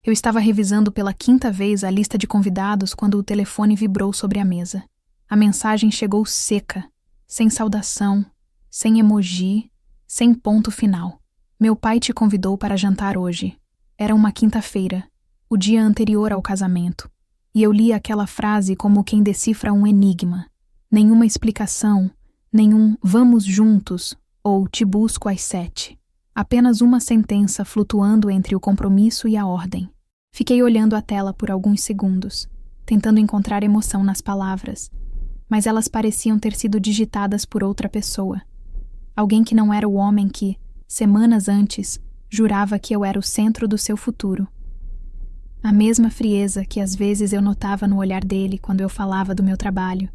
Eu estava revisando pela 5ª vez a lista de convidados quando o telefone vibrou sobre a mesa. A mensagem chegou seca, sem saudação, sem emoji, sem ponto final. Meu pai te convidou para jantar hoje. Era uma quinta-feira, o dia anterior ao casamento, e eu li aquela frase como quem decifra um enigma. Nenhuma explicação, nenhum vamos juntos ou te busco às 7. Apenas uma sentença flutuando entre o compromisso e a ordem. Fiquei olhando a tela por alguns segundos, tentando encontrar emoção nas palavras, mas elas pareciam ter sido digitadas por outra pessoa. Alguém que não era o homem que, semanas antes, jurava que eu era o centro do seu futuro. A mesma frieza que às vezes eu notava no olhar dele quando eu falava do meu trabalho,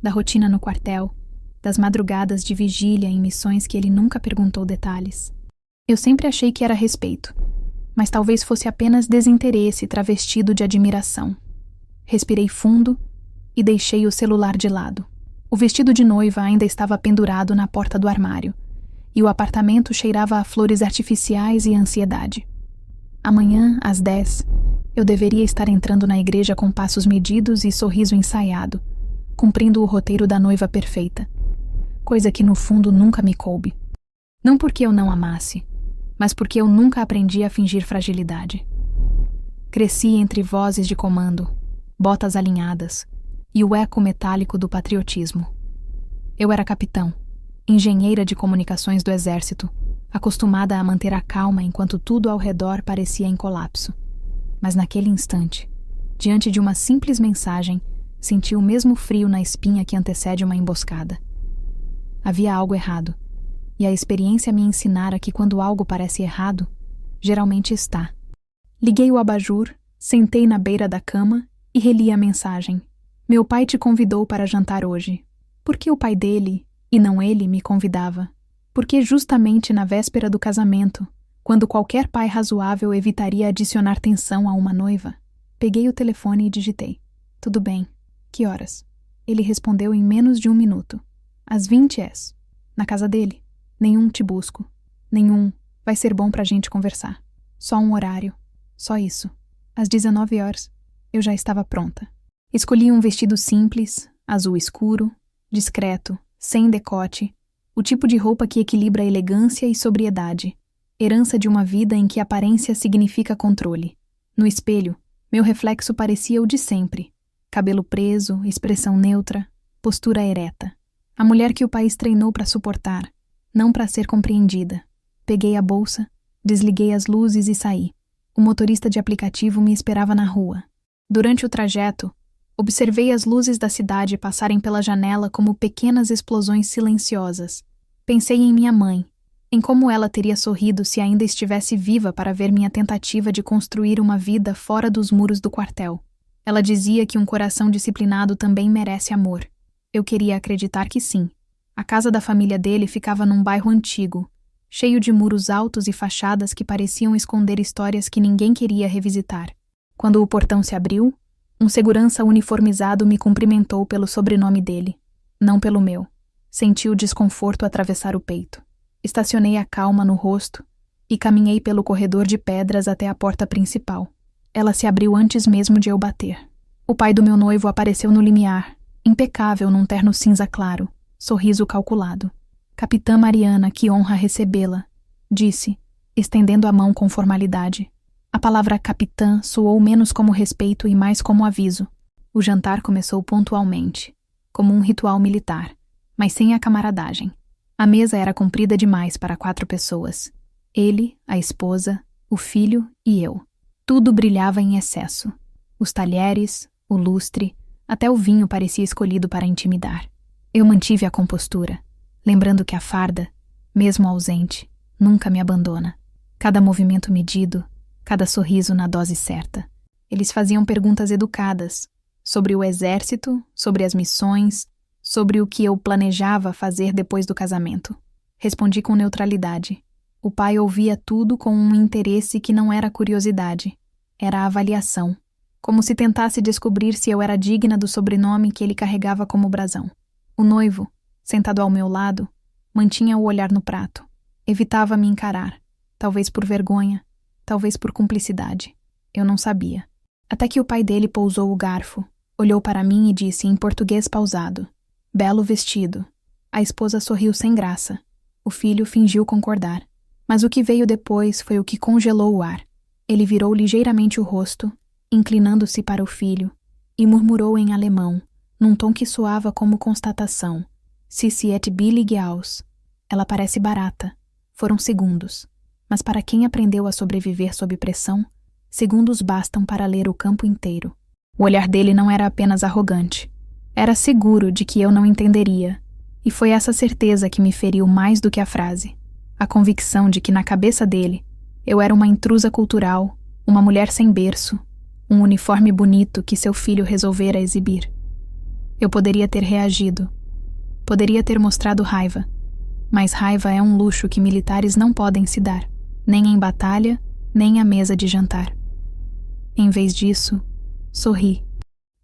da rotina no quartel, das madrugadas de vigília em missões que ele nunca perguntou detalhes. Eu sempre achei que era respeito, mas talvez fosse apenas desinteresse travestido de admiração. Respirei fundo e deixei o celular de lado. O vestido de noiva ainda estava pendurado na porta do armário, e o apartamento cheirava a flores artificiais e ansiedade. Amanhã, às 10, eu deveria estar entrando na igreja com passos medidos e sorriso ensaiado, cumprindo o roteiro da noiva perfeita, coisa que no fundo nunca me coube. Não porque eu não amasse, mas porque eu nunca aprendi a fingir fragilidade. Cresci entre vozes de comando, botas alinhadas e o eco metálico do patriotismo. Eu era capitão, engenheira de comunicações do exército, acostumada a manter a calma enquanto tudo ao redor parecia em colapso. Mas naquele instante, diante de uma simples mensagem, senti o mesmo frio na espinha que antecede uma emboscada. Havia algo errado, e a experiência me ensinara que quando algo parece errado, geralmente está. Liguei o abajur, sentei na beira da cama e reli a mensagem. Meu pai te convidou para jantar hoje. Por que o pai dele, e não ele, me convidava? Por que justamente na véspera do casamento, quando qualquer pai razoável evitaria adicionar tensão a uma noiva? Peguei o telefone e digitei. Tudo bem. Que horas? Ele respondeu em menos de 1 minuto. Às 20. Na casa dele. Nenhum te busco. Nenhum vai ser bom pra gente conversar. Só um horário. Só isso. Às 19 horas, eu já estava pronta. Escolhi um vestido simples, azul escuro, discreto, sem decote, o tipo de roupa que equilibra elegância e sobriedade, herança de uma vida em que aparência significa controle. No espelho, meu reflexo parecia o de sempre. Cabelo preso, expressão neutra, postura ereta. A mulher que o país treinou para suportar, não para ser compreendida. Peguei a bolsa, desliguei as luzes e saí. O motorista de aplicativo me esperava na rua. Durante o trajeto, observei as luzes da cidade passarem pela janela como pequenas explosões silenciosas. Pensei em minha mãe, em como ela teria sorrido se ainda estivesse viva para ver minha tentativa de construir uma vida fora dos muros do quartel. Ela dizia que um coração disciplinado também merece amor. Eu queria acreditar que sim. A casa da família dele ficava num bairro antigo, cheio de muros altos e fachadas que pareciam esconder histórias que ninguém queria revisitar. Quando o portão se abriu, um segurança uniformizado me cumprimentou pelo sobrenome dele, não pelo meu. Senti o desconforto atravessar o peito. Estacionei a calma no rosto e caminhei pelo corredor de pedras até a porta principal. Ela se abriu antes mesmo de eu bater. O pai do meu noivo apareceu no limiar, impecável num terno cinza claro, sorriso calculado. Capitã Mariana, que honra recebê-la, disse, estendendo a mão com formalidade. A palavra capitã soou menos como respeito e mais como aviso. O jantar começou pontualmente, como um ritual militar, mas sem a camaradagem. A mesa era comprida demais para 4 pessoas. Ele, a esposa, o filho e eu. Tudo brilhava em excesso. Os talheres, o lustre, até o vinho parecia escolhido para intimidar. Eu mantive a compostura, lembrando que a farda, mesmo ausente, nunca me abandona. Cada movimento medido, cada sorriso na dose certa. Eles faziam perguntas educadas, sobre o exército, sobre as missões, sobre o que eu planejava fazer depois do casamento. Respondi com neutralidade. O pai ouvia tudo com um interesse que não era curiosidade, era avaliação, como se tentasse descobrir se eu era digna do sobrenome que ele carregava como brasão. O noivo, sentado ao meu lado, mantinha o olhar no prato. Evitava me encarar, talvez por vergonha, talvez por cumplicidade. Eu não sabia. Até que o pai dele pousou o garfo, olhou para mim e disse em português pausado: "Belo vestido." A esposa sorriu sem graça. O filho fingiu concordar. Mas o que veio depois foi o que congelou o ar. Ele virou ligeiramente o rosto, inclinando-se para o filho, e murmurou em alemão, num tom que soava como constatação: "Sie est billig aus." Ela parece barata. Foram segundos. Mas para quem aprendeu a sobreviver sob pressão, segundos bastam para ler o campo inteiro. O olhar dele não era apenas arrogante. Era seguro de que eu não entenderia. E foi essa certeza que me feriu mais do que a frase. A convicção de que na cabeça dele, eu era uma intrusa cultural, uma mulher sem berço, um uniforme bonito que seu filho resolvera exibir. Eu poderia ter reagido. Poderia ter mostrado raiva. Mas raiva é um luxo que militares não podem se dar, nem em batalha, nem à mesa de jantar. Em vez disso, sorri.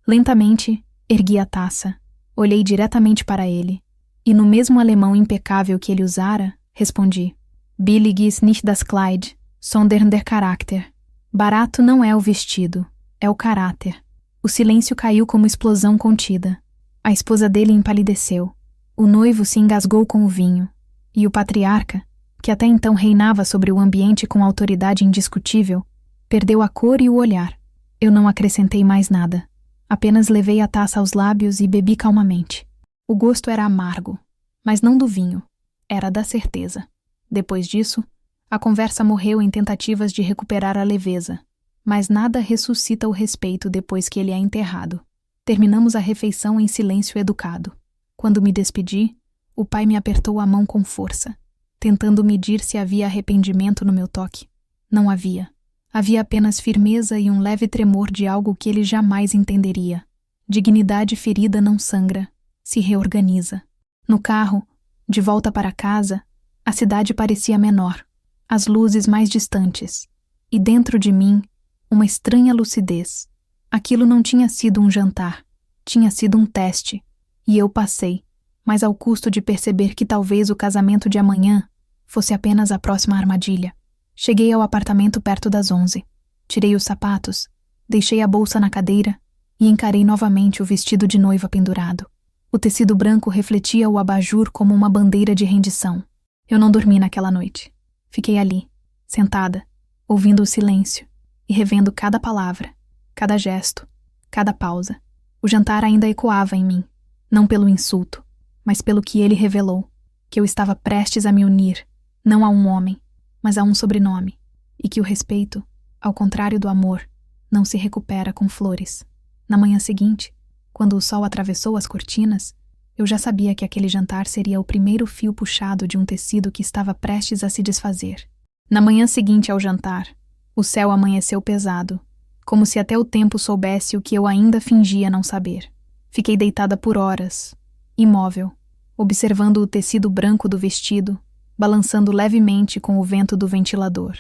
Lentamente, ergui a taça, olhei diretamente para ele, e no mesmo alemão impecável que ele usara, respondi: "Billig ist nicht das Kleid, sondern der Charakter." Barato não é o vestido, é o caráter. O silêncio caiu como explosão contida. A esposa dele empalideceu. O noivo se engasgou com o vinho, e o patriarca, que até então reinava sobre o ambiente com autoridade indiscutível, perdeu a cor e o olhar. Eu não acrescentei mais nada. Apenas levei a taça aos lábios e bebi calmamente. O gosto era amargo, mas não do vinho. Era da certeza. Depois disso, a conversa morreu em tentativas de recuperar a leveza, mas nada ressuscita o respeito depois que ele é enterrado. Terminamos a refeição em silêncio educado. Quando me despedi, o pai me apertou a mão com força, tentando medir se havia arrependimento no meu toque. Não havia. Havia apenas firmeza e um leve tremor de algo que ele jamais entenderia. Dignidade ferida não sangra, se reorganiza. No carro, de volta para casa, a cidade parecia menor, as luzes mais distantes, e dentro de mim, uma estranha lucidez. Aquilo não tinha sido um jantar, tinha sido um teste, e eu passei, mas ao custo de perceber que talvez o casamento de amanhã fosse apenas a próxima armadilha. Cheguei ao apartamento perto das 11. Tirei os sapatos, deixei a bolsa na cadeira e encarei novamente o vestido de noiva pendurado. O tecido branco refletia o abajur como uma bandeira de rendição. Eu não dormi naquela noite. Fiquei ali, sentada, ouvindo o silêncio e revendo cada palavra, cada gesto, cada pausa. O jantar ainda ecoava em mim, não pelo insulto, mas pelo que ele revelou, que eu estava prestes a me unir, não a um homem, mas a um sobrenome, e que o respeito, ao contrário do amor, não se recupera com flores. Na manhã seguinte, quando o sol atravessou as cortinas, eu já sabia que aquele jantar seria o primeiro fio puxado de um tecido que estava prestes a se desfazer. Na manhã seguinte ao jantar, o céu amanheceu pesado, como se até o tempo soubesse o que eu ainda fingia não saber. Fiquei deitada por horas, imóvel, observando o tecido branco do vestido, balançando levemente com o vento do ventilador.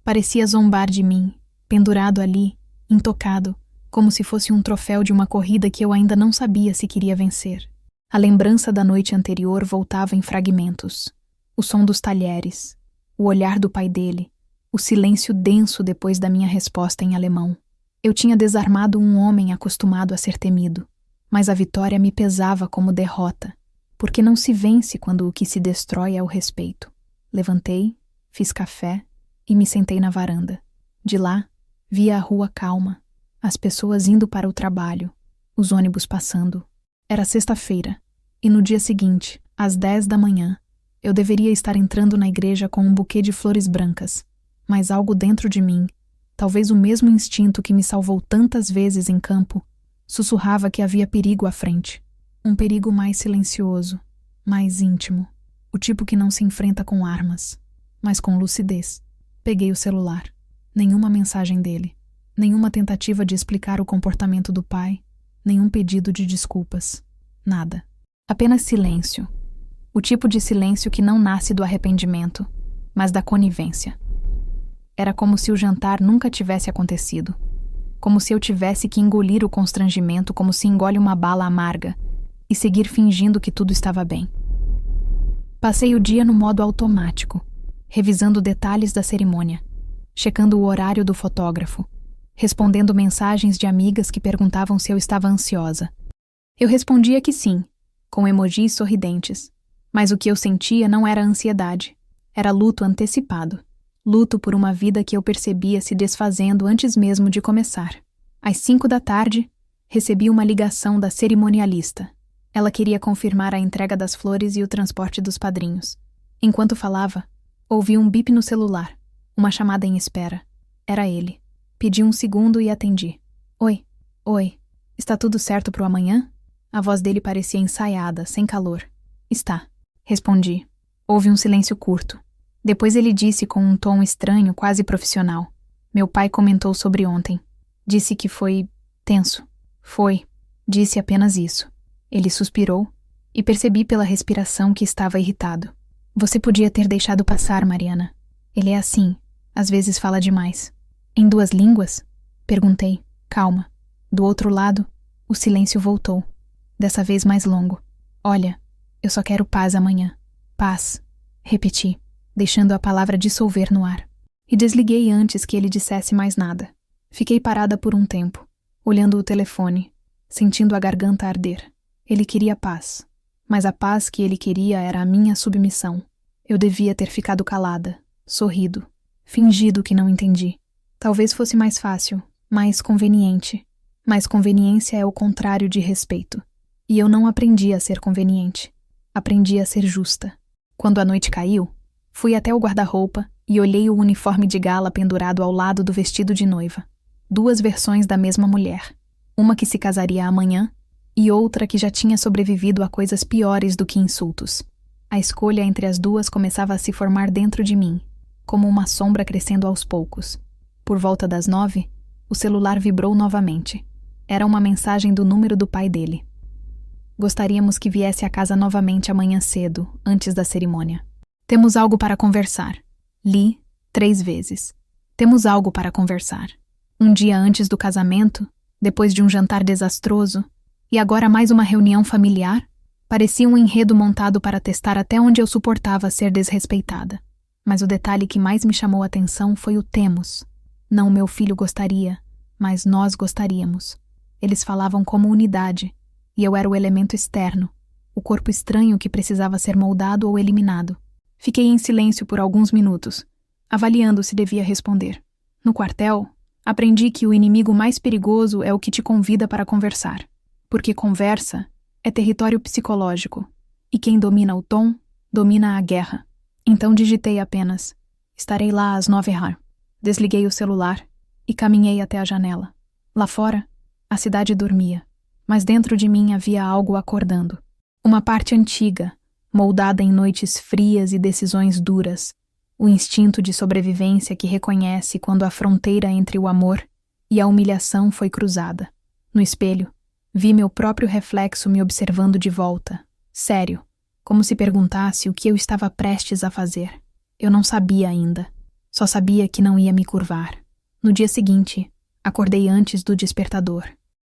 Parecia zombar de mim, pendurado ali, intocado, como se fosse um troféu de uma corrida que eu ainda não sabia se queria vencer. A lembrança da noite anterior voltava em fragmentos. O som dos talheres, o olhar do pai dele, o silêncio denso depois da minha resposta em alemão. Eu tinha desarmado um homem acostumado a ser temido, mas a vitória me pesava como derrota, porque não se vence quando o que se destrói é o respeito. Levantei, fiz café e me sentei na varanda. De lá, via a rua calma, as pessoas indo para o trabalho, os ônibus passando. Era sexta-feira, e no dia seguinte, às 10 da manhã, eu deveria estar entrando na igreja com um buquê de flores brancas, mas algo dentro de mim, talvez o mesmo instinto que me salvou tantas vezes em campo, sussurrava que havia perigo à frente. Um perigo mais silencioso, mais íntimo, o tipo que não se enfrenta com armas, mas com lucidez. Peguei o celular. Nenhuma mensagem dele, nenhuma tentativa de explicar o comportamento do pai, nenhum pedido de desculpas. Nada. Apenas silêncio. O tipo de silêncio que não nasce do arrependimento, mas da conivência. Era como se o jantar nunca tivesse acontecido. Como se eu tivesse que engolir o constrangimento como se engole uma bala amarga e seguir fingindo que tudo estava bem. Passei o dia no modo automático, revisando detalhes da cerimônia, checando o horário do fotógrafo, respondendo mensagens de amigas que perguntavam se eu estava ansiosa. Eu respondia que sim, com emojis sorridentes. Mas o que eu sentia não era ansiedade. Era luto antecipado. Luto por uma vida que eu percebia se desfazendo antes mesmo de começar. Às 5 da tarde, recebi uma ligação da cerimonialista. Ela queria confirmar a entrega das flores e o transporte dos padrinhos. Enquanto falava, ouvi um bip no celular. Uma chamada em espera. Era ele. Pedi um segundo e atendi. Oi. Oi. Está tudo certo pro amanhã? A voz dele parecia ensaiada, sem calor. Está. Respondi. Houve um silêncio curto. Depois ele disse com um tom estranho, quase profissional. Meu pai comentou sobre ontem. Disse que foi tenso. Foi. Disse apenas isso. Ele suspirou e percebi pela respiração que estava irritado. Você podia ter deixado passar, Mariana. Ele é assim. Às vezes fala demais. Em 2 línguas? Perguntei. Calma. Do outro lado, o silêncio voltou. Dessa vez mais longo. Olha, eu só quero paz amanhã. Paz. Repeti, deixando a palavra dissolver no ar. E desliguei antes que ele dissesse mais nada. Fiquei parada por um tempo, olhando o telefone, sentindo a garganta arder. Ele queria paz. Mas a paz que ele queria era a minha submissão. Eu devia ter ficado calada, sorrido, fingido que não entendi. Talvez fosse mais fácil, mais conveniente. Mas conveniência é o contrário de respeito. E eu não aprendi a ser conveniente. Aprendi a ser justa. Quando a noite caiu, fui até o guarda-roupa e olhei o uniforme de gala pendurado ao lado do vestido de noiva. 2 versões da mesma mulher. Uma que se casaria amanhã e outra que já tinha sobrevivido a coisas piores do que insultos. A escolha entre as 2 começava a se formar dentro de mim, como uma sombra crescendo aos poucos. Por volta das 9, o celular vibrou novamente. Era uma mensagem do número do pai dele. Gostaríamos que viesse à casa novamente amanhã cedo, antes da cerimônia. Temos algo para conversar. Li 3 vezes. Temos algo para conversar. Um dia antes do casamento, depois de um jantar desastroso, e agora mais uma reunião familiar, parecia um enredo montado para testar até onde eu suportava ser desrespeitada. Mas o detalhe que mais me chamou a atenção foi o temos. Não meu filho gostaria, mas nós gostaríamos. Eles falavam como unidade, e eu era o elemento externo, o corpo estranho que precisava ser moldado ou eliminado. Fiquei em silêncio por alguns minutos, avaliando se devia responder. No quartel, aprendi que o inimigo mais perigoso é o que te convida para conversar, porque conversa é território psicológico, e quem domina o tom, domina a guerra. Então digitei apenas, estarei lá às 9h. Desliguei o celular e caminhei até a janela. Lá fora, a cidade dormia, mas dentro de mim havia algo acordando. Uma parte antiga, moldada em noites frias e decisões duras, o instinto de sobrevivência que reconhece quando a fronteira entre o amor e a humilhação foi cruzada. No espelho, vi meu próprio reflexo me observando de volta, sério, como se perguntasse o que eu estava prestes a fazer. Eu não sabia ainda, só sabia que não ia me curvar. No dia seguinte, acordei antes do despertador.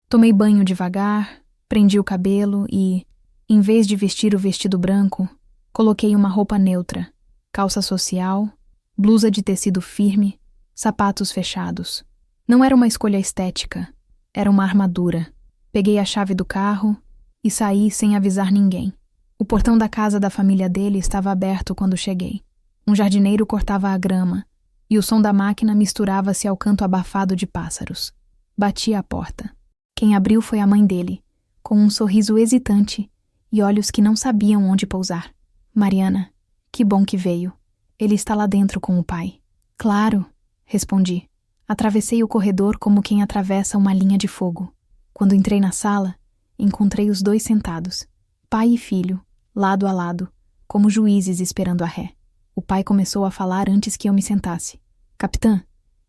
Tomei banho devagar, prendi o cabelo e, em vez de vestir o vestido branco, coloquei uma roupa neutra, calça social, blusa de tecido firme, sapatos fechados. Não era uma escolha estética, era uma armadura. Peguei a chave do carro e saí sem avisar ninguém. O portão da casa da família dele estava aberto quando cheguei. Um jardineiro cortava a grama e o som da máquina misturava-se ao canto abafado de pássaros. Bati à porta. Quem abriu foi a mãe dele, com um sorriso hesitante e olhos que não sabiam onde pousar. Mariana, que bom que veio. Ele está lá dentro com o pai. Claro, respondi. Atravessei o corredor como quem atravessa uma linha de fogo. Quando entrei na sala, encontrei os 2 sentados, pai e filho, lado a lado, como juízes esperando a ré. O pai começou a falar antes que eu me sentasse. Capitã,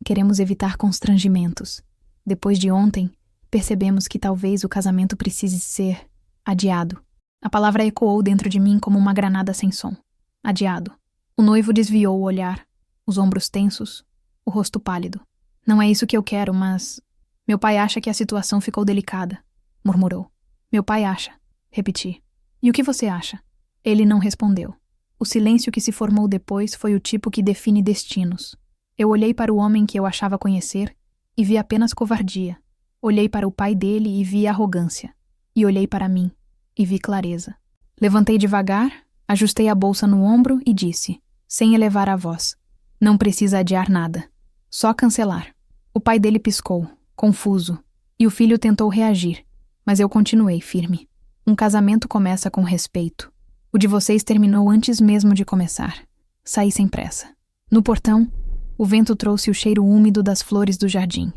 queremos evitar constrangimentos. Depois de ontem, percebemos que talvez o casamento precise ser adiado. A palavra ecoou dentro de mim como uma granada sem som. Adiado. O noivo desviou o olhar, os ombros tensos, o rosto pálido. Não é isso que eu quero, mas... Meu pai acha que a situação ficou delicada, murmurou. Meu pai acha, repeti. E o que você acha? Ele não respondeu. O silêncio que se formou depois foi o tipo que define destinos. Eu olhei para o homem que eu achava conhecer e vi apenas covardia. Olhei para o pai dele e vi arrogância. E olhei para mim e vi clareza. Levantei devagar, ajustei a bolsa no ombro e disse, sem elevar a voz: não precisa adiar nada. Só cancelar. O pai dele piscou, confuso, e o filho tentou reagir, mas eu continuei firme. Um casamento começa com respeito. O de vocês terminou antes mesmo de começar. Saí sem pressa. No portão, o vento trouxe o cheiro úmido das flores do jardim.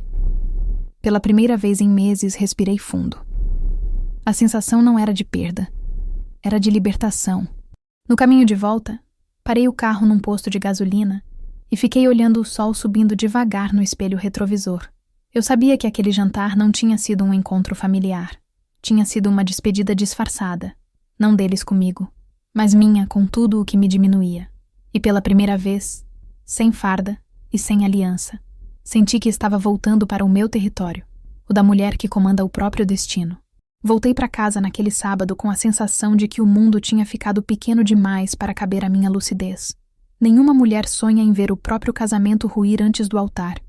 Pela primeira vez em meses, respirei fundo. A sensação não era de perda. Era de libertação. No caminho de volta, parei o carro num posto de gasolina e fiquei olhando o sol subindo devagar no espelho retrovisor. Eu sabia que aquele jantar não tinha sido um encontro familiar. Tinha sido uma despedida disfarçada. Não deles comigo, mas minha com tudo o que me diminuía. E pela primeira vez, sem farda e sem aliança, senti que estava voltando para o meu território, o da mulher que comanda o próprio destino. Voltei para casa naquele sábado com a sensação de que o mundo tinha ficado pequeno demais para caber à minha lucidez. Nenhuma mulher sonha em ver o próprio casamento ruir antes do altar,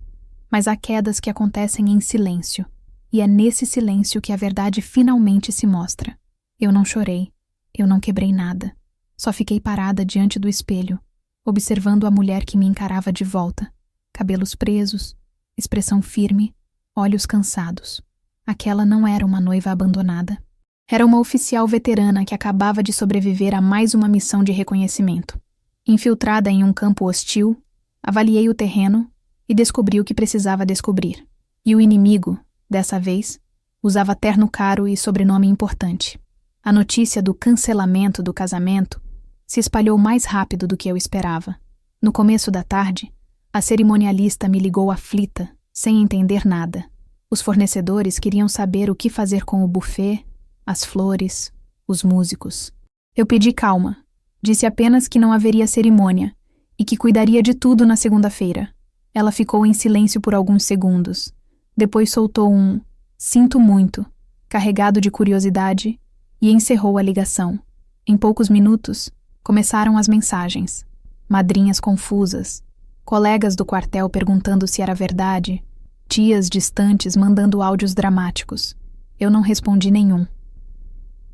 mas há quedas que acontecem em silêncio, e é nesse silêncio que a verdade finalmente se mostra. Eu não chorei, eu não quebrei nada, só fiquei parada diante do espelho, observando a mulher que me encarava de volta, cabelos presos, expressão firme, olhos cansados. Aquela não era uma noiva abandonada. Era uma oficial veterana que acabava de sobreviver a mais uma missão de reconhecimento. Infiltrada em um campo hostil, avaliei o terreno e descobri o que precisava descobrir. E o inimigo, dessa vez, usava terno caro e sobrenome importante. A notícia do cancelamento do casamento se espalhou mais rápido do que eu esperava. No começo da tarde, a cerimonialista me ligou aflita, sem entender nada. Os fornecedores queriam saber o que fazer com o buffet, as flores, os músicos. Eu pedi calma. Disse apenas que não haveria cerimônia e que cuidaria de tudo na segunda-feira. Ela ficou em silêncio por alguns segundos. Depois soltou um "sinto muito", carregado de curiosidade, e encerrou a ligação. Em poucos minutos, começaram as mensagens. Madrinhas confusas, colegas do quartel perguntando se era verdade, tias distantes mandando áudios dramáticos. Eu não respondi nenhum.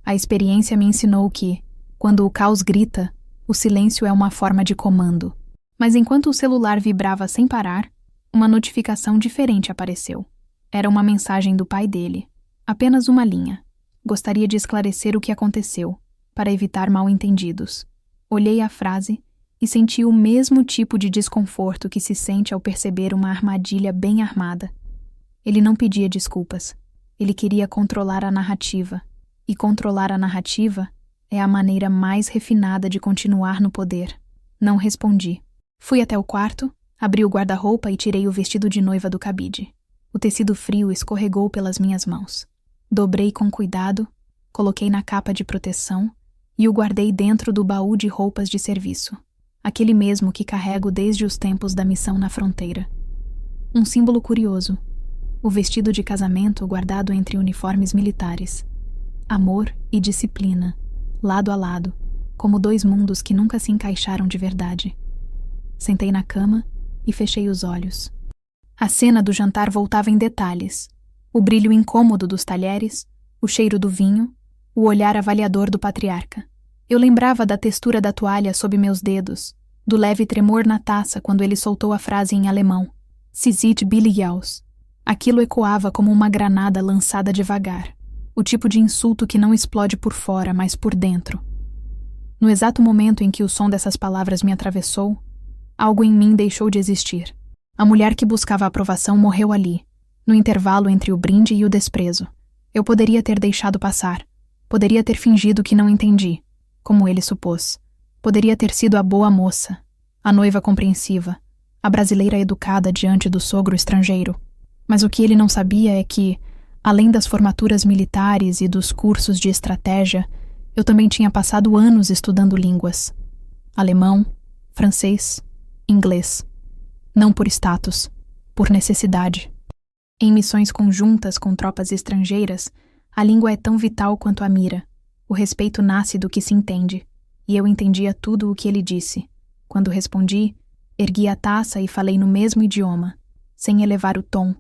A experiência me ensinou que, quando o caos grita, o silêncio é uma forma de comando. Mas enquanto o celular vibrava sem parar, uma notificação diferente apareceu. Era uma mensagem do pai dele. Apenas uma linha. Gostaria de esclarecer o que aconteceu, para evitar mal-entendidos. Olhei a frase e senti o mesmo tipo de desconforto que se sente ao perceber uma armadilha bem armada. Ele não pedia desculpas. Ele queria controlar a narrativa. E controlar a narrativa é a maneira mais refinada de continuar no poder. Não respondi. Fui até o quarto, abri o guarda-roupa e tirei o vestido de noiva do cabide. O tecido frio escorregou pelas minhas mãos. Dobrei com cuidado, coloquei na capa de proteção e o guardei dentro do baú de roupas de serviço. Aquele mesmo que carrego desde os tempos da missão na fronteira. Um símbolo curioso. O vestido de casamento guardado entre uniformes militares. Amor e disciplina, lado a lado, como dois mundos que nunca se encaixaram de verdade. Sentei na cama e fechei os olhos. A cena do jantar voltava em detalhes. O brilho incômodo dos talheres, o cheiro do vinho, o olhar avaliador do patriarca. Eu lembrava da textura da toalha sob meus dedos, do leve tremor na taça quando ele soltou a frase em alemão. Sie sieht billig aus. Aquilo ecoava como uma granada lançada devagar. O tipo de insulto que não explode por fora, mas por dentro. No exato momento em que o som dessas palavras me atravessou, algo em mim deixou de existir. A mulher que buscava a aprovação morreu ali, no intervalo entre o brinde e o desprezo. Eu poderia ter deixado passar. Poderia ter fingido que não entendi, como ele supôs. Poderia ter sido a boa moça, a noiva compreensiva, a brasileira educada diante do sogro estrangeiro. Mas o que ele não sabia é que, além das formaturas militares e dos cursos de estratégia, eu também tinha passado anos estudando línguas. Alemão, francês, inglês. Não por status, por necessidade. Em missões conjuntas com tropas estrangeiras, a língua é tão vital quanto a mira. O respeito nasce do que se entende, e eu entendia tudo o que ele disse. Quando respondi, ergui a taça e falei no mesmo idioma, sem elevar o tom,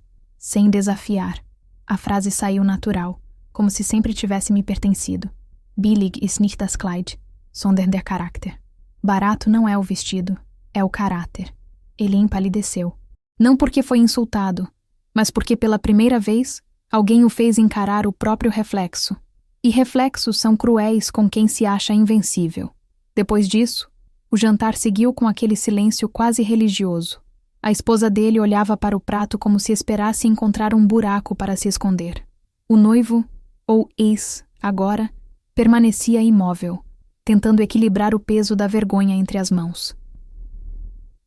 sem desafiar. A frase saiu natural, como se sempre tivesse me pertencido. Billig ist nicht das Kleid, sondern der Charakter. Barato não é o vestido, é o caráter. Ele empalideceu. Não porque foi insultado, mas porque pela primeira vez alguém o fez encarar o próprio reflexo. E reflexos são cruéis com quem se acha invencível. Depois disso, o jantar seguiu com aquele silêncio quase religioso. A esposa dele olhava para o prato como se esperasse encontrar um buraco para se esconder. O noivo, ou ex, agora, permanecia imóvel, tentando equilibrar o peso da vergonha entre as mãos.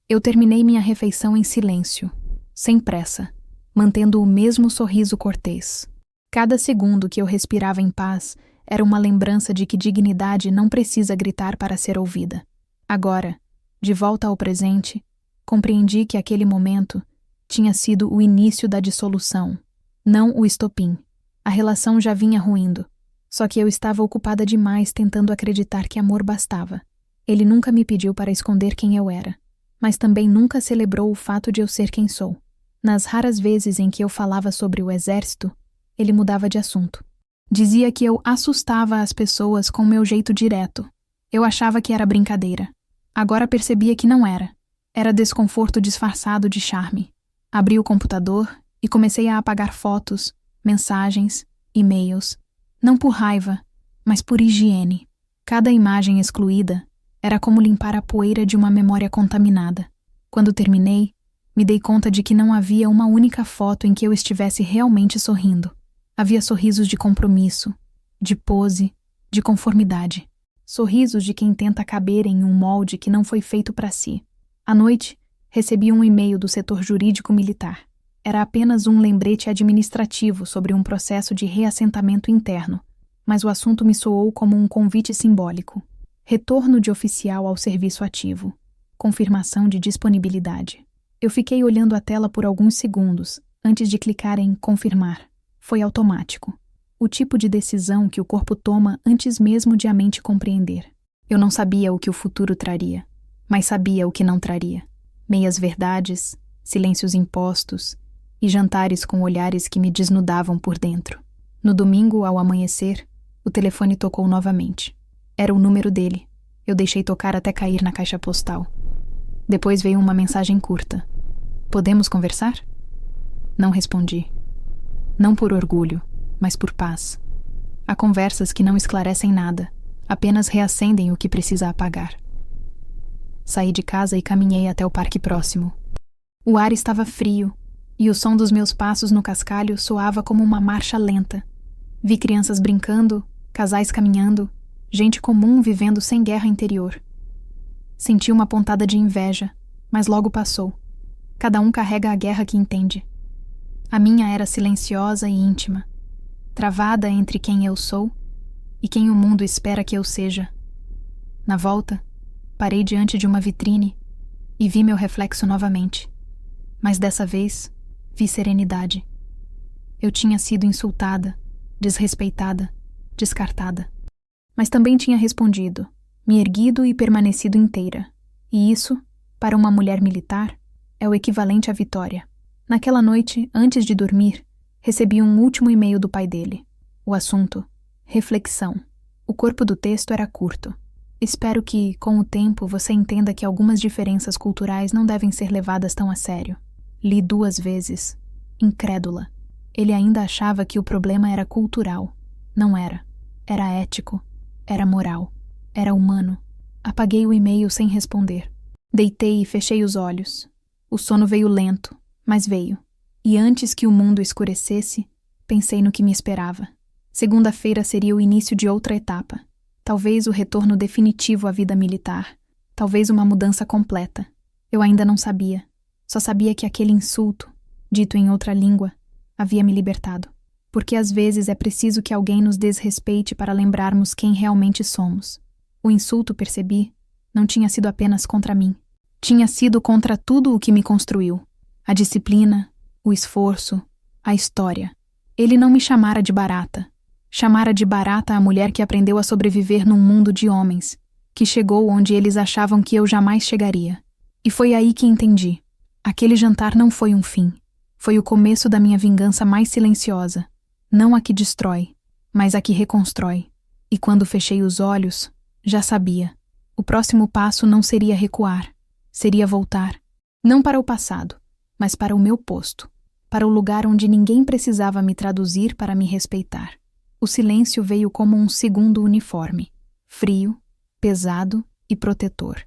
Eu terminei minha refeição em silêncio, sem pressa, mantendo o mesmo sorriso cortês. Cada segundo que eu respirava em paz era uma lembrança de que dignidade não precisa gritar para ser ouvida. Agora, de volta ao presente, compreendi que aquele momento tinha sido o início da dissolução, não o estopim. A relação já vinha ruindo, só que eu estava ocupada demais tentando acreditar que amor bastava. Ele nunca me pediu para esconder quem eu era, mas também nunca celebrou o fato de eu ser quem sou. Nas raras vezes em que eu falava sobre o exército, ele mudava de assunto. Dizia que eu assustava as pessoas com meu jeito direto. Eu achava que era brincadeira. Agora percebia que não era. Era desconforto disfarçado de charme. Abri o computador e comecei a apagar fotos, mensagens, e-mails. Não por raiva, mas por higiene. Cada imagem excluída era como limpar a poeira de uma memória contaminada. Quando terminei, me dei conta de que não havia uma única foto em que eu estivesse realmente sorrindo. Havia sorrisos de compromisso, de pose, de conformidade. Sorrisos de quem tenta caber em um molde que não foi feito para si. À noite, recebi um e-mail do setor jurídico militar. Era apenas um lembrete administrativo sobre um processo de reassentamento interno, mas o assunto me soou como um convite simbólico. Retorno de oficial ao serviço ativo. Confirmação de disponibilidade. Eu fiquei olhando a tela por alguns segundos, antes de clicar em confirmar. Foi automático. O tipo de decisão que o corpo toma antes mesmo de a mente compreender. Eu não sabia o que o futuro traria, mas sabia o que não traria. Meias verdades, silêncios impostos e jantares com olhares que me desnudavam por dentro. No domingo, ao amanhecer, o telefone tocou novamente. Era o número dele. Eu deixei tocar até cair na caixa postal. Depois veio uma mensagem curta. Podemos conversar? Não respondi. Não por orgulho, mas por paz. Há conversas que não esclarecem nada, apenas reacendem o que precisa apagar. Saí de casa e caminhei até o parque próximo. O ar estava frio, e o som dos meus passos no cascalho soava como uma marcha lenta. Vi crianças brincando, casais caminhando, gente comum vivendo sem guerra interior. Senti uma pontada de inveja, mas logo passou. Cada um carrega a guerra que entende. A minha era silenciosa e íntima, travada entre quem eu sou e quem o mundo espera que eu seja. Na volta, parei diante de uma vitrine e vi meu reflexo novamente. Mas dessa vez, vi serenidade. Eu tinha sido insultada, desrespeitada, descartada. Mas também tinha respondido, me erguido e permanecido inteira. E isso, para uma mulher militar, é o equivalente à vitória. Naquela noite, antes de dormir, recebi um último e-mail do pai dele. O assunto, reflexão. O corpo do texto era curto. Espero que, com o tempo, você entenda que algumas diferenças culturais não devem ser levadas tão a sério. Li 2 vezes. Incrédula. Ele ainda achava que o problema era cultural. Não era. Era ético. Era moral. Era humano. Apaguei o e-mail sem responder. Deitei e fechei os olhos. O sono veio lento, mas veio. E antes que o mundo escurecesse, pensei no que me esperava. Segunda-feira seria o início de outra etapa. Talvez o retorno definitivo à vida militar. Talvez uma mudança completa. Eu ainda não sabia. Só sabia que aquele insulto, dito em outra língua, havia me libertado. Porque às vezes é preciso que alguém nos desrespeite para lembrarmos quem realmente somos. O insulto, percebi, não tinha sido apenas contra mim. Tinha sido contra tudo o que me construiu. A disciplina, o esforço, a história. Ele não me chamara de barata. Chamara de barata a mulher que aprendeu a sobreviver num mundo de homens, que chegou onde eles achavam que eu jamais chegaria. E foi aí que entendi. Aquele jantar não foi um fim. Foi o começo da minha vingança mais silenciosa, não a que destrói, mas a que reconstrói. E quando fechei os olhos, já sabia. O próximo passo não seria recuar, seria voltar. Não para o passado, mas para o meu posto, para o lugar onde ninguém precisava me traduzir para me respeitar. O silêncio veio como um segundo uniforme, frio, pesado e protetor.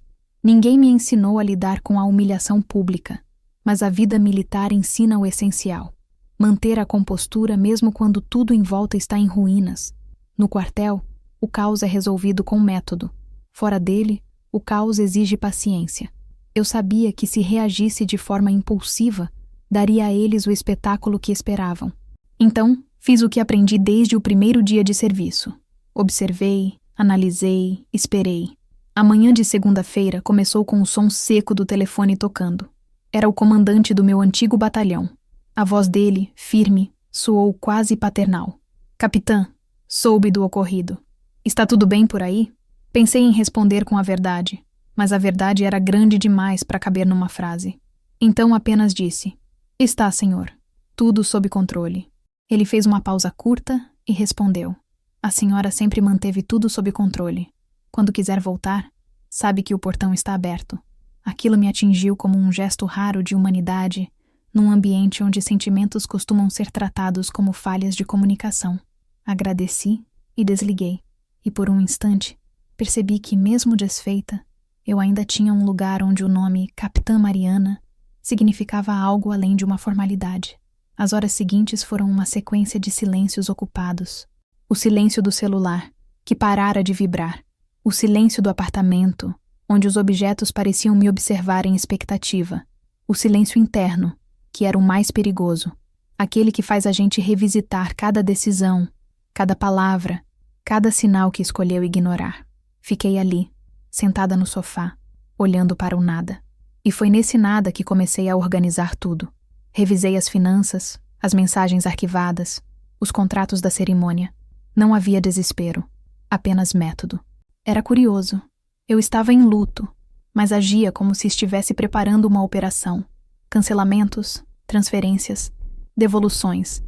Ninguém me ensinou a lidar com a humilhação pública, mas a vida militar ensina o essencial: manter a compostura mesmo quando tudo em volta está em ruínas. No quartel, o caos é resolvido com método. Fora dele, o caos exige paciência. Eu sabia que se reagisse de forma impulsiva, daria a eles o espetáculo que esperavam. Então, fiz o que aprendi desde o primeiro dia de serviço. Observei, analisei, esperei. A manhã de segunda-feira começou com o som seco do telefone tocando. Era o comandante do meu antigo batalhão. A voz dele, firme, soou quase paternal. Capitã, soube do ocorrido. Está tudo bem por aí? Pensei em responder com a verdade, mas a verdade era grande demais para caber numa frase. Então apenas disse: Está, senhor. Tudo sob controle. Ele fez uma pausa curta e respondeu: A senhora sempre manteve tudo sob controle. Quando quiser voltar, sabe que o portão está aberto. Aquilo me atingiu como um gesto raro de humanidade, num ambiente onde sentimentos costumam ser tratados como falhas de comunicação. Agradeci e desliguei. E por um instante, percebi que, mesmo desfeita, eu ainda tinha um lugar onde o nome Capitã Mariana significava algo além de uma formalidade. As horas seguintes foram uma sequência de silêncios ocupados. O silêncio do celular, que parara de vibrar. O silêncio do apartamento, onde os objetos pareciam me observar em expectativa. O silêncio interno, que era o mais perigoso. Aquele que faz a gente revisitar cada decisão, cada palavra, cada sinal que escolheu ignorar. Fiquei ali, sentada no sofá, olhando para o nada. E foi nesse nada que comecei a organizar tudo. Revisei as finanças, as mensagens arquivadas, os contratos da cerimônia. Não havia desespero, apenas método. Era curioso. Eu estava em luto, mas agia como se estivesse preparando uma operação. Cancelamentos, transferências, devoluções.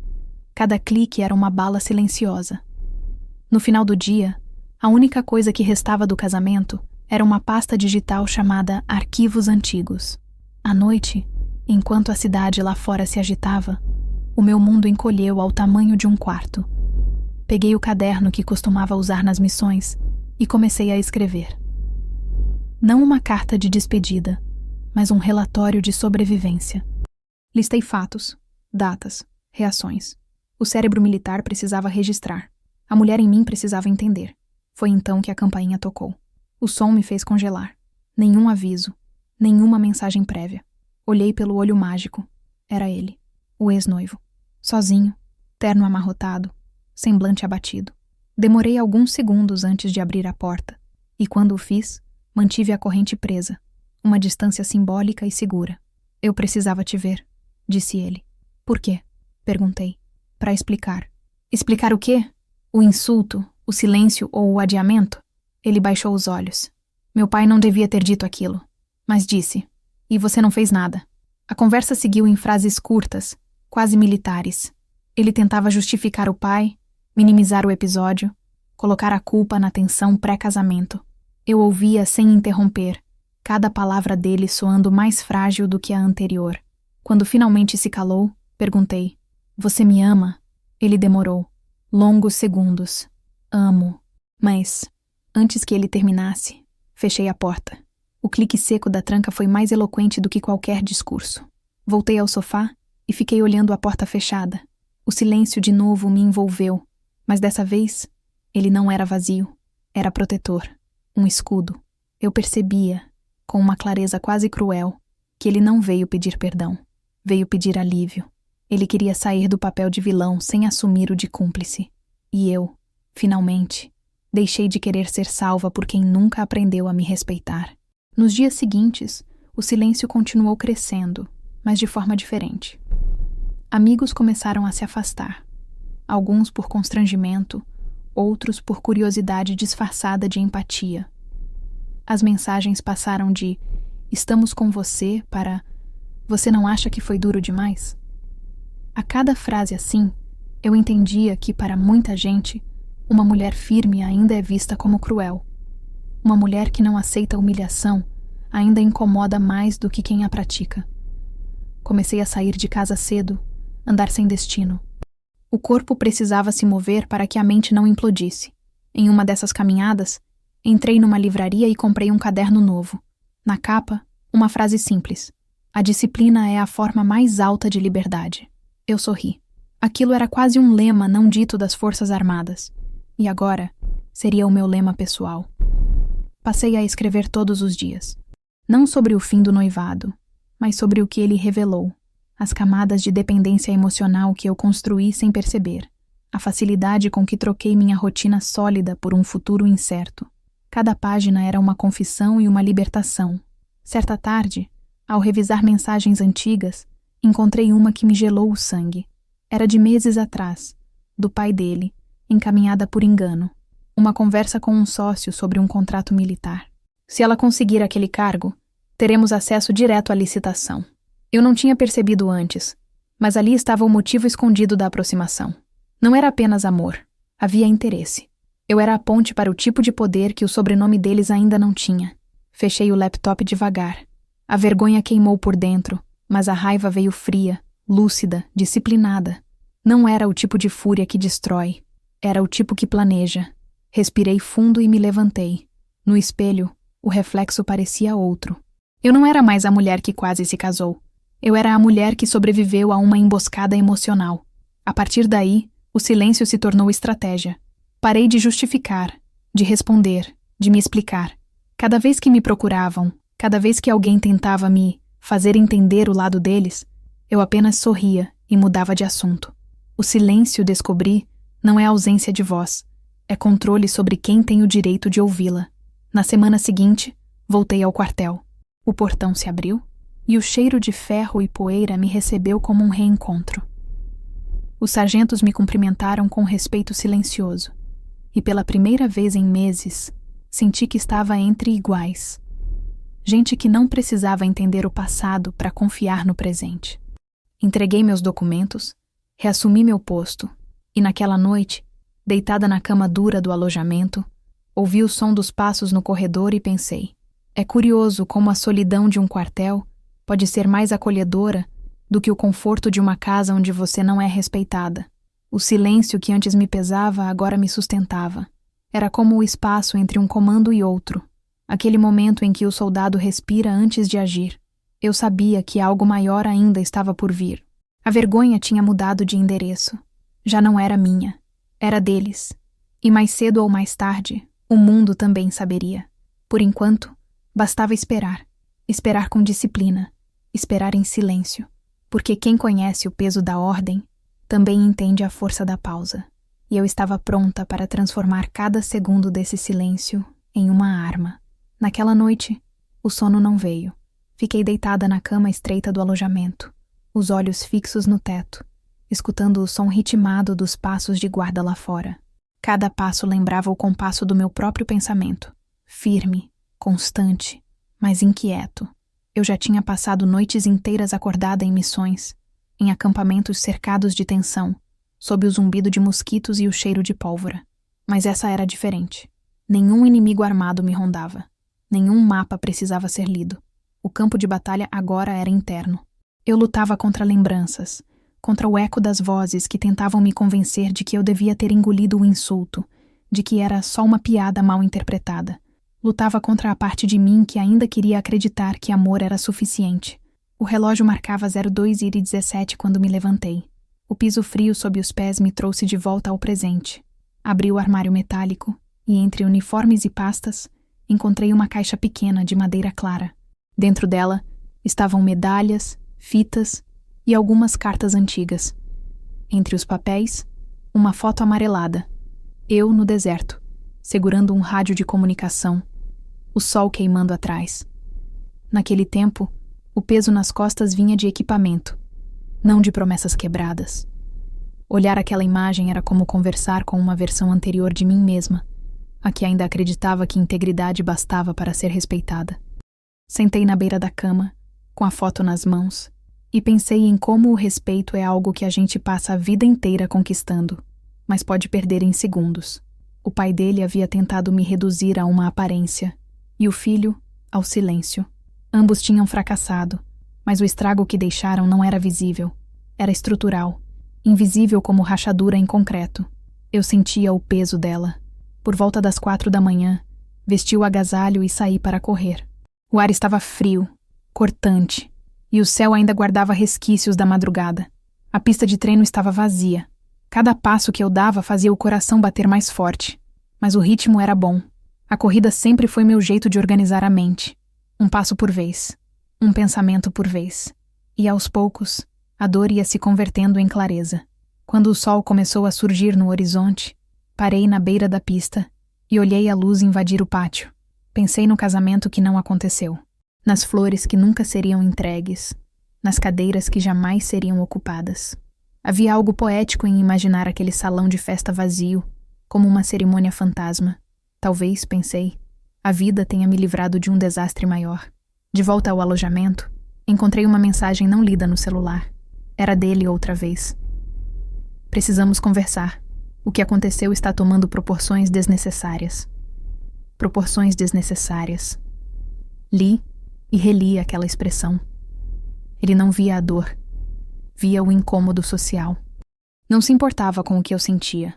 Cada clique era uma bala silenciosa. No final do dia, a única coisa que restava do casamento era uma pasta digital chamada Arquivos Antigos. À noite, enquanto a cidade lá fora se agitava, o meu mundo encolheu ao tamanho de um quarto. Peguei o caderno que costumava usar nas missões e comecei a escrever. Não uma carta de despedida, mas um relatório de sobrevivência. Listei fatos, datas, reações. O cérebro militar precisava registrar. A mulher em mim precisava entender. Foi então que a campainha tocou. O som me fez congelar. Nenhum aviso, nenhuma mensagem prévia. Olhei pelo olho mágico. Era ele, o ex-noivo. Sozinho, terno amarrotado, semblante abatido. Demorei alguns segundos antes de abrir a porta, e quando o fiz, mantive a corrente presa, uma distância simbólica e segura. Eu precisava te ver, disse ele. Por quê? Perguntei. Para explicar. Explicar o quê? O insulto, o silêncio ou o adiamento? Ele baixou os olhos. Meu pai não devia ter dito aquilo, mas disse. E você não fez nada. A conversa seguiu em frases curtas, quase militares. Ele tentava justificar o pai, minimizar o episódio, colocar a culpa na tensão pré-casamento. Eu ouvia sem interromper, cada palavra dele soando mais frágil do que a anterior. Quando finalmente se calou, perguntei: Você me ama? Ele demorou. Longos segundos. Amo. Mas, antes que ele terminasse, fechei a porta. O clique seco da tranca foi mais eloquente do que qualquer discurso. Voltei ao sofá e fiquei olhando a porta fechada. O silêncio de novo me envolveu, mas dessa vez, ele não era vazio. Era protetor. Um escudo. Eu percebia, com uma clareza quase cruel, que ele não veio pedir perdão. Veio pedir alívio. Ele queria sair do papel de vilão sem assumir o de cúmplice. E eu, finalmente, deixei de querer ser salva por quem nunca aprendeu a me respeitar. Nos dias seguintes, o silêncio continuou crescendo, mas de forma diferente. Amigos começaram a se afastar. Alguns por constrangimento, outros por curiosidade disfarçada de empatia. As mensagens passaram de "estamos com você" para "você não acha que foi duro demais?". A cada frase assim, eu entendia que, para muita gente, uma mulher firme ainda é vista como cruel. Uma mulher que não aceita humilhação ainda incomoda mais do que quem a pratica. Comecei a sair de casa cedo, andar sem destino. O corpo precisava se mover para que a mente não implodisse. Em uma dessas caminhadas, entrei numa livraria e comprei um caderno novo. Na capa, uma frase simples: "A disciplina é a forma mais alta de liberdade." Eu sorri. Aquilo era quase um lema não dito das Forças Armadas. E agora, seria o meu lema pessoal. Passei a escrever todos os dias. Não sobre o fim do noivado, mas sobre o que ele revelou. As camadas de dependência emocional que eu construí sem perceber. A facilidade com que troquei minha rotina sólida por um futuro incerto. Cada página era uma confissão e uma libertação. Certa tarde, ao revisar mensagens antigas, encontrei uma que me gelou o sangue. Era de meses atrás, do pai dele, encaminhada por engano. Uma conversa com um sócio sobre um contrato militar. Se ela conseguir aquele cargo, teremos acesso direto à licitação. Eu não tinha percebido antes, mas ali estava o motivo escondido da aproximação. Não era apenas amor, havia interesse. Eu era a ponte para o tipo de poder que o sobrenome deles ainda não tinha. Fechei o laptop devagar. A vergonha queimou por dentro, mas a raiva veio fria, lúcida, disciplinada. Não era o tipo de fúria que destrói, era o tipo que planeja. Respirei fundo e me levantei. No espelho, o reflexo parecia outro. Eu não era mais a mulher que quase se casou. Eu era a mulher que sobreviveu a uma emboscada emocional. A partir daí, o silêncio se tornou estratégia. Parei de justificar, de responder, de me explicar. Cada vez que me procuravam, cada vez que alguém tentava me fazer entender o lado deles, eu apenas sorria e mudava de assunto. O silêncio, descobri, não é ausência de voz. É controle sobre quem tem o direito de ouvi-la. Na semana seguinte, voltei ao quartel. O portão se abriu e o cheiro de ferro e poeira me recebeu como um reencontro. Os sargentos me cumprimentaram com respeito silencioso. E pela primeira vez em meses, senti que estava entre iguais. Gente que não precisava entender o passado para confiar no presente. Entreguei meus documentos, reassumi meu posto e naquela noite, deitada na cama dura do alojamento, ouvi o som dos passos no corredor e pensei: é curioso como a solidão de um quartel pode ser mais acolhedora do que o conforto de uma casa onde você não é respeitada. O silêncio que antes me pesava agora me sustentava. Era como o espaço entre um comando e outro, aquele momento em que o soldado respira antes de agir. Eu sabia que algo maior ainda estava por vir. A vergonha tinha mudado de endereço. Já não era minha. Era deles. E mais cedo ou mais tarde, o mundo também saberia. Por enquanto, bastava esperar. Esperar com disciplina. Esperar em silêncio. Porque quem conhece o peso da ordem, também entende a força da pausa. E eu estava pronta para transformar cada segundo desse silêncio em uma arma. Naquela noite, o sono não veio. Fiquei deitada na cama estreita do alojamento, os olhos fixos no teto, escutando o som ritmado dos passos de guarda lá fora. Cada passo lembrava o compasso do meu próprio pensamento, firme, constante, mas inquieto. Eu já tinha passado noites inteiras acordada em missões, em acampamentos cercados de tensão, sob o zumbido de mosquitos e o cheiro de pólvora. Mas essa era diferente. Nenhum inimigo armado me rondava. Nenhum mapa precisava ser lido. O campo de batalha agora era interno. Eu lutava contra lembranças, contra o eco das vozes que tentavam me convencer de que eu devia ter engolido o insulto, de que era só uma piada mal interpretada. Lutava contra a parte de mim que ainda queria acreditar que amor era suficiente. O relógio marcava 02h17 quando me levantei. O piso frio sob os pés me trouxe de volta ao presente. Abri o armário metálico e, entre uniformes e pastas, encontrei uma caixa pequena de madeira clara. Dentro dela estavam medalhas, fitas e algumas cartas antigas. Entre os papéis, uma foto amarelada. Eu no deserto, segurando um rádio de comunicação, o sol queimando atrás. Naquele tempo, o peso nas costas vinha de equipamento, não de promessas quebradas. Olhar aquela imagem era como conversar com uma versão anterior de mim mesma, a que ainda acreditava que integridade bastava para ser respeitada. Sentei na beira da cama, com a foto nas mãos, E pensei em como o respeito é algo que a gente passa a vida inteira conquistando, mas pode perder em segundos. O pai dele havia tentado me reduzir a uma aparência, e o filho, ao silêncio. Ambos tinham fracassado, mas o estrago que deixaram não era visível. Era estrutural, invisível como rachadura em concreto. Eu sentia o peso dela. Por volta das 4 da manhã, vesti o agasalho e saí para correr. O ar estava frio, cortante, e o céu ainda guardava resquícios da madrugada. A pista de treino estava vazia. Cada passo que eu dava fazia o coração bater mais forte. Mas o ritmo era bom. A corrida sempre foi meu jeito de organizar a mente. Um passo por vez. Um pensamento por vez. E aos poucos, a dor ia se convertendo em clareza. Quando o sol começou a surgir no horizonte, parei na beira da pista e olhei a luz invadir o pátio. Pensei no casamento que não aconteceu. Nas flores que nunca seriam entregues, nas cadeiras que jamais seriam ocupadas. Havia algo poético em imaginar aquele salão de festa vazio, como uma cerimônia fantasma. Talvez, pensei, a vida tenha me livrado de um desastre maior. De volta ao alojamento, encontrei uma mensagem não lida no celular. Era dele outra vez. Precisamos conversar. O que aconteceu está tomando proporções desnecessárias. Proporções desnecessárias. Li e reli aquela expressão. Ele não via a dor. Via o incômodo social. Não se importava com o que eu sentia,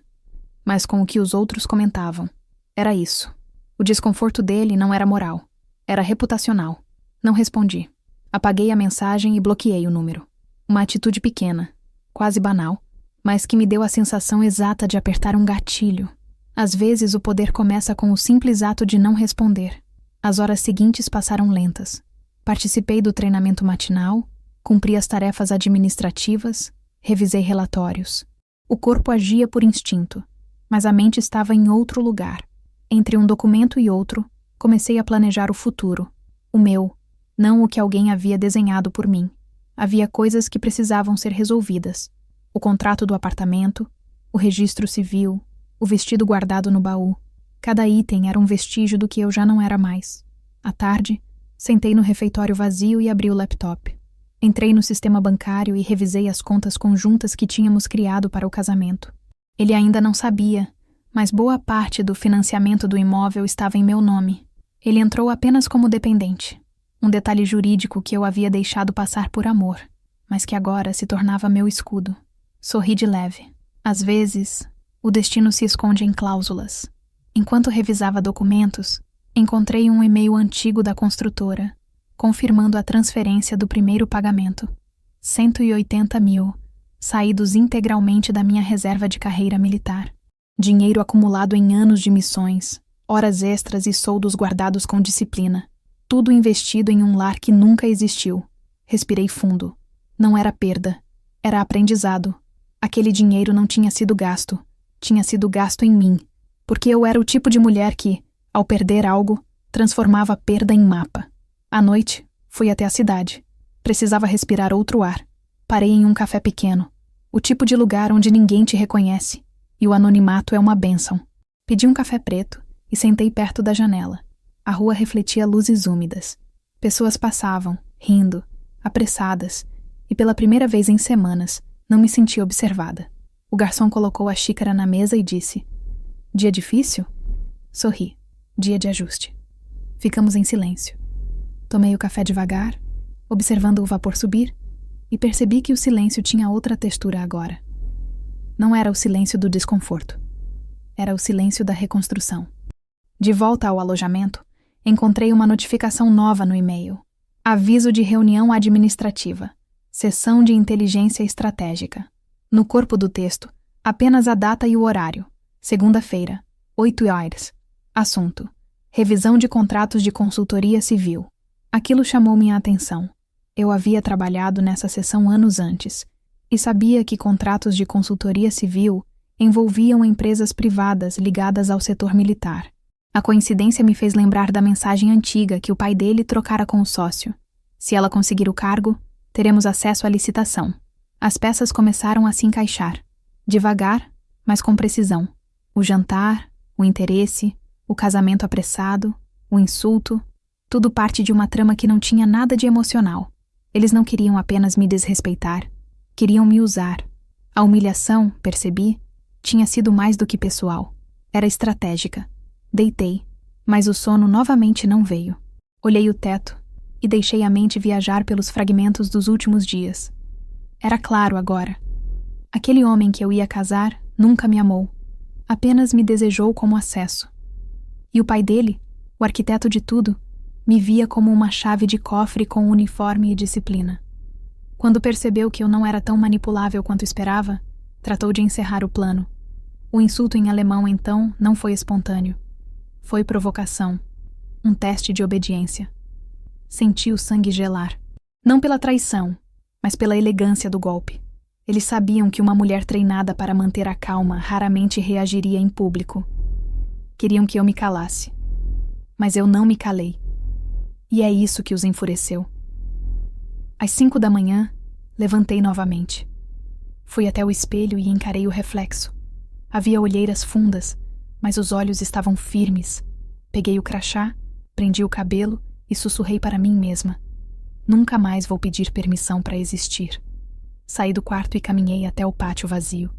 mas com o que os outros comentavam. Era isso. O desconforto dele não era moral. Era reputacional. Não respondi. Apaguei a mensagem e bloqueei o número. Uma atitude pequena, quase banal, mas que me deu a sensação exata de apertar um gatilho. Às vezes o poder começa com o simples ato de não responder. As horas seguintes passaram lentas. Participei do treinamento matinal, cumpri as tarefas administrativas, revisei relatórios. O corpo agia por instinto, mas a mente estava em outro lugar. Entre um documento e outro, comecei a planejar o futuro. O meu, não o que alguém havia desenhado por mim. Havia coisas que precisavam ser resolvidas. O contrato do apartamento, o registro civil, o vestido guardado no baú. Cada item era um vestígio do que eu já não era mais. À tarde, sentei no refeitório vazio e abri o laptop. Entrei no sistema bancário e revisei as contas conjuntas que tínhamos criado para o casamento. Ele ainda não sabia, mas boa parte do financiamento do imóvel estava em meu nome. Ele entrou apenas como dependente. Um detalhe jurídico que eu havia deixado passar por amor, mas que agora se tornava meu escudo. Sorri de leve. Às vezes, o destino se esconde em cláusulas. Enquanto revisava documentos, encontrei um e-mail antigo da construtora, confirmando a transferência do primeiro pagamento. 180 mil, saídos integralmente da minha reserva de carreira militar. Dinheiro acumulado em anos de missões, horas extras e soldos guardados com disciplina. Tudo investido em um lar que nunca existiu. Respirei fundo. Não era perda, era aprendizado. Aquele dinheiro não tinha sido gasto. Tinha sido gasto em mim, porque eu era o tipo de mulher que, ao perder algo, transformava a perda em mapa. À noite, fui até a cidade. Precisava respirar outro ar. Parei em um café pequeno, o tipo de lugar onde ninguém te reconhece, e o anonimato é uma bênção. Pedi um café preto e sentei perto da janela. A rua refletia luzes úmidas. Pessoas passavam, rindo, apressadas, e pela primeira vez em semanas, não me senti observada. O garçom colocou a xícara na mesa e disse: "Dia difícil?" Sorri. Dia de ajuste. Ficamos em silêncio. Tomei o café devagar, observando o vapor subir, e percebi que o silêncio tinha outra textura agora. Não era o silêncio do desconforto. Era o silêncio da reconstrução. De volta ao alojamento, encontrei uma notificação nova no e-mail. Aviso de reunião administrativa. Sessão de inteligência estratégica. No corpo do texto, apenas a data e o horário. Segunda-feira, 8h. Assunto: revisão de contratos de consultoria civil. Aquilo chamou minha atenção. Eu havia trabalhado nessa sessão anos antes e sabia que contratos de consultoria civil envolviam empresas privadas ligadas ao setor militar. A coincidência me fez lembrar da mensagem antiga que o pai dele trocara com o sócio. Se ela conseguir o cargo, teremos acesso à licitação. As peças começaram a se encaixar. Devagar, mas com precisão. O jantar, o interesse, o casamento apressado, o insulto, tudo parte de uma trama que não tinha nada de emocional. Eles não queriam apenas me desrespeitar, queriam me usar. A humilhação, percebi, tinha sido mais do que pessoal. Era estratégica. Deitei, mas o sono novamente não veio. Olhei o teto e deixei a mente viajar pelos fragmentos dos últimos dias. Era claro agora. Aquele homem que eu ia casar nunca me amou. Apenas me desejou como acesso. E o pai dele, o arquiteto de tudo, me via como uma chave de cofre com uniforme e disciplina. Quando percebeu que eu não era tão manipulável quanto esperava, tratou de encerrar o plano. O insulto em alemão, então, não foi espontâneo. Foi provocação. Um teste de obediência. Senti o sangue gelar. Não pela traição, mas pela elegância do golpe. Eles sabiam que uma mulher treinada para manter a calma raramente reagiria em público. Queriam que eu me calasse. Mas eu não me calei. E é isso que os enfureceu. Às 5 da manhã, levantei novamente. Fui até o espelho e encarei o reflexo. Havia olheiras fundas, mas os olhos estavam firmes. Peguei o crachá, prendi o cabelo e sussurrei para mim mesma. Nunca mais vou pedir permissão para existir. Saí do quarto e caminhei até o pátio vazio.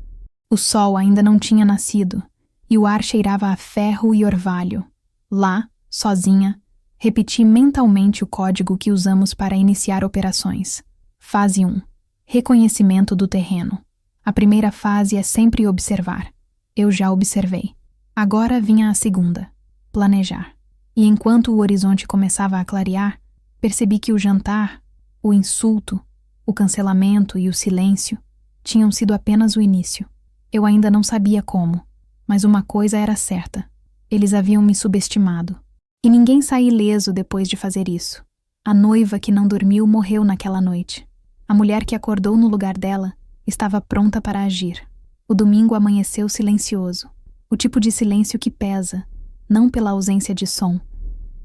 O sol ainda não tinha nascido e o ar cheirava a ferro e orvalho. Lá, sozinha, repeti mentalmente o código que usamos para iniciar operações. Fase 1. Reconhecimento do terreno. A primeira fase é sempre observar. Eu já observei. Agora vinha a segunda. Planejar. E enquanto o horizonte começava a clarear, percebi que o jantar, o insulto, o cancelamento e o silêncio tinham sido apenas o início. Eu ainda não sabia como, mas uma coisa era certa. Eles haviam me subestimado. E ninguém saiu ileso depois de fazer isso. A noiva que não dormiu morreu naquela noite. A mulher que acordou no lugar dela estava pronta para agir. O domingo amanheceu silencioso. O tipo de silêncio que pesa, não pela ausência de som,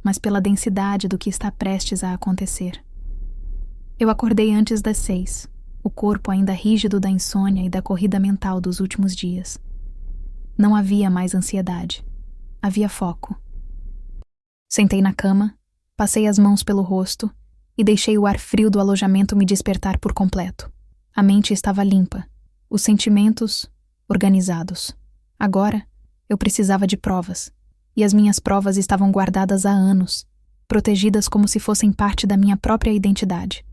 mas pela densidade do que está prestes a acontecer. Eu acordei antes das 6, o corpo ainda rígido da insônia e da corrida mental dos últimos dias. Não havia mais ansiedade. Havia foco. Sentei na cama, passei as mãos pelo rosto e deixei o ar frio do alojamento me despertar por completo. A mente estava limpa, os sentimentos organizados. Agora, eu precisava de provas, e as minhas provas estavam guardadas há anos, protegidas como se fossem parte da minha própria identidade.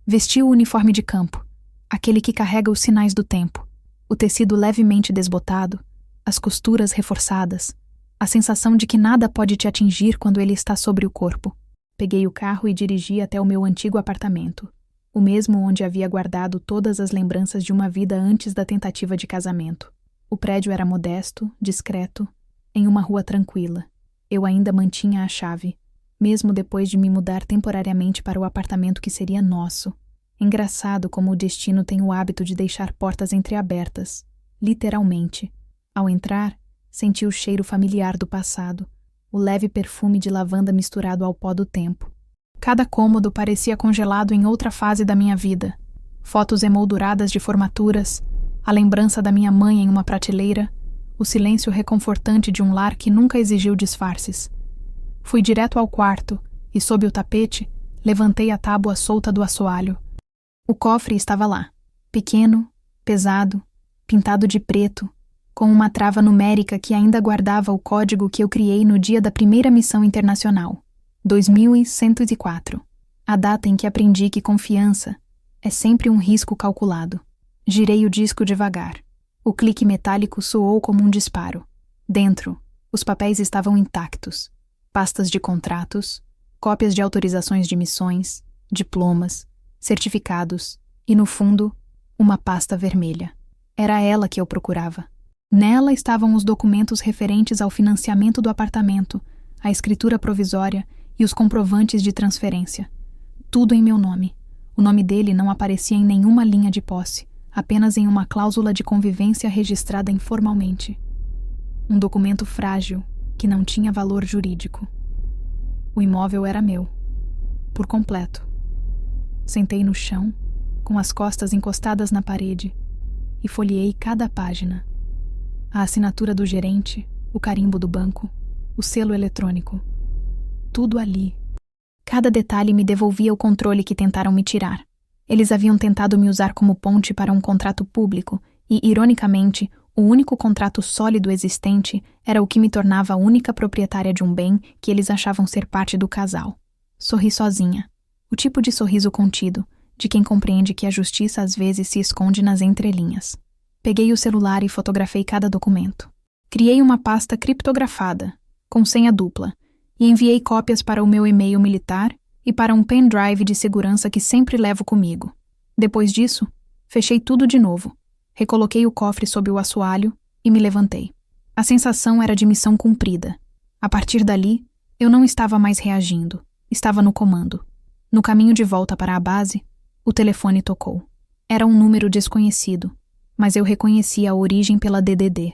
Vesti o uniforme de campo, aquele que carrega os sinais do tempo, o tecido levemente desbotado, as costuras reforçadas, a sensação de que nada pode te atingir quando ele está sobre o corpo. Peguei o carro e dirigi até o meu antigo apartamento, o mesmo onde havia guardado todas as lembranças de uma vida antes da tentativa de casamento. O prédio era modesto, discreto, em uma rua tranquila. Eu ainda mantinha a chave, mesmo depois de me mudar temporariamente para o apartamento que seria nosso. Engraçado como o destino tem o hábito de deixar portas entreabertas, literalmente. Ao entrar, senti o cheiro familiar do passado, o leve perfume de lavanda misturado ao pó do tempo. Cada cômodo parecia congelado em outra fase da minha vida. Fotos emolduradas de formaturas, a lembrança da minha mãe em uma prateleira, o silêncio reconfortante de um lar que nunca exigiu disfarces. Fui direto ao quarto e, sob o tapete, levantei a tábua solta do assoalho. O cofre estava lá, pequeno, pesado, pintado de preto, com uma trava numérica que ainda guardava o código que eu criei no dia da primeira missão internacional, 2104, a data em que aprendi que confiança é sempre um risco calculado. Girei o disco devagar. O clique metálico soou como um disparo. Dentro, os papéis estavam intactos. Pastas de contratos, cópias de autorizações de missões, diplomas, certificados e, no fundo, uma pasta vermelha. Era ela que eu procurava. Nela estavam os documentos referentes ao financiamento do apartamento, a escritura provisória e os comprovantes de transferência. Tudo em meu nome. O nome dele não aparecia em nenhuma linha de posse, apenas em uma cláusula de convivência registrada informalmente. Um documento frágil, que não tinha valor jurídico. O imóvel era meu, por completo. Sentei no chão, com as costas encostadas na parede, e folheei cada página. A assinatura do gerente, o carimbo do banco, o selo eletrônico. Tudo ali, Cada detalhe me devolvia o controle que tentaram me tirar. Eles haviam tentado me usar como ponte para um contrato público e, ironicamente, o único contrato sólido existente era o que me tornava a única proprietária de um bem que eles achavam ser parte do casal. Sorri sozinha. O tipo de sorriso contido, de quem compreende que a justiça às vezes se esconde nas entrelinhas. Peguei o celular e fotografei cada documento. Criei uma pasta criptografada, com senha dupla, e enviei cópias para o meu e-mail militar e para um pendrive de segurança que sempre levo comigo. Depois disso, fechei tudo de novo, recoloquei o cofre sob o assoalho e me levantei. A sensação era de missão cumprida. A partir dali, eu não estava mais reagindo, estava no comando. No caminho de volta para a base, o telefone tocou. Era um número desconhecido, mas eu reconheci a origem pela DDD.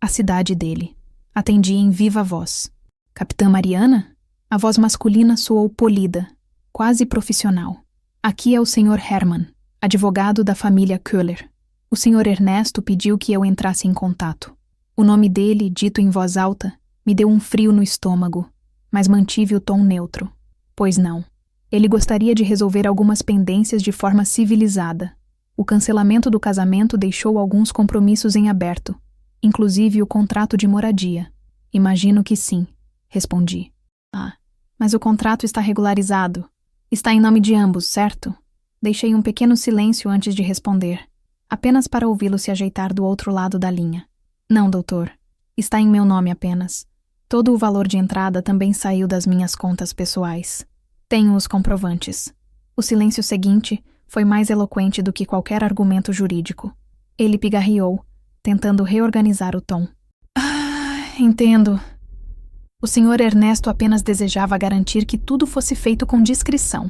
A cidade dele. Atendi em viva voz. Capitã Mariana? A voz masculina soou polida, quase profissional. Aqui é o Sr. Hermann, advogado da família Köhler. O Sr. Ernesto pediu que eu entrasse em contato. O nome dele, dito em voz alta, me deu um frio no estômago, mas mantive o tom neutro. Pois não. Ele gostaria de resolver algumas pendências de forma civilizada. O cancelamento do casamento deixou alguns compromissos em aberto, inclusive o contrato de moradia. Imagino que sim, respondi. Ah, mas o contrato está regularizado. Está em nome de ambos, certo? Deixei um pequeno silêncio antes de responder, apenas para ouvi-lo se ajeitar do outro lado da linha. Não, doutor. Está em meu nome apenas. Todo o valor de entrada também saiu das minhas contas pessoais. Tenho os comprovantes. O silêncio seguinte foi mais eloquente do que qualquer argumento jurídico. Ele pigarreou, tentando reorganizar o tom. Entendo. O Sr. Ernesto apenas desejava garantir que tudo fosse feito com discrição.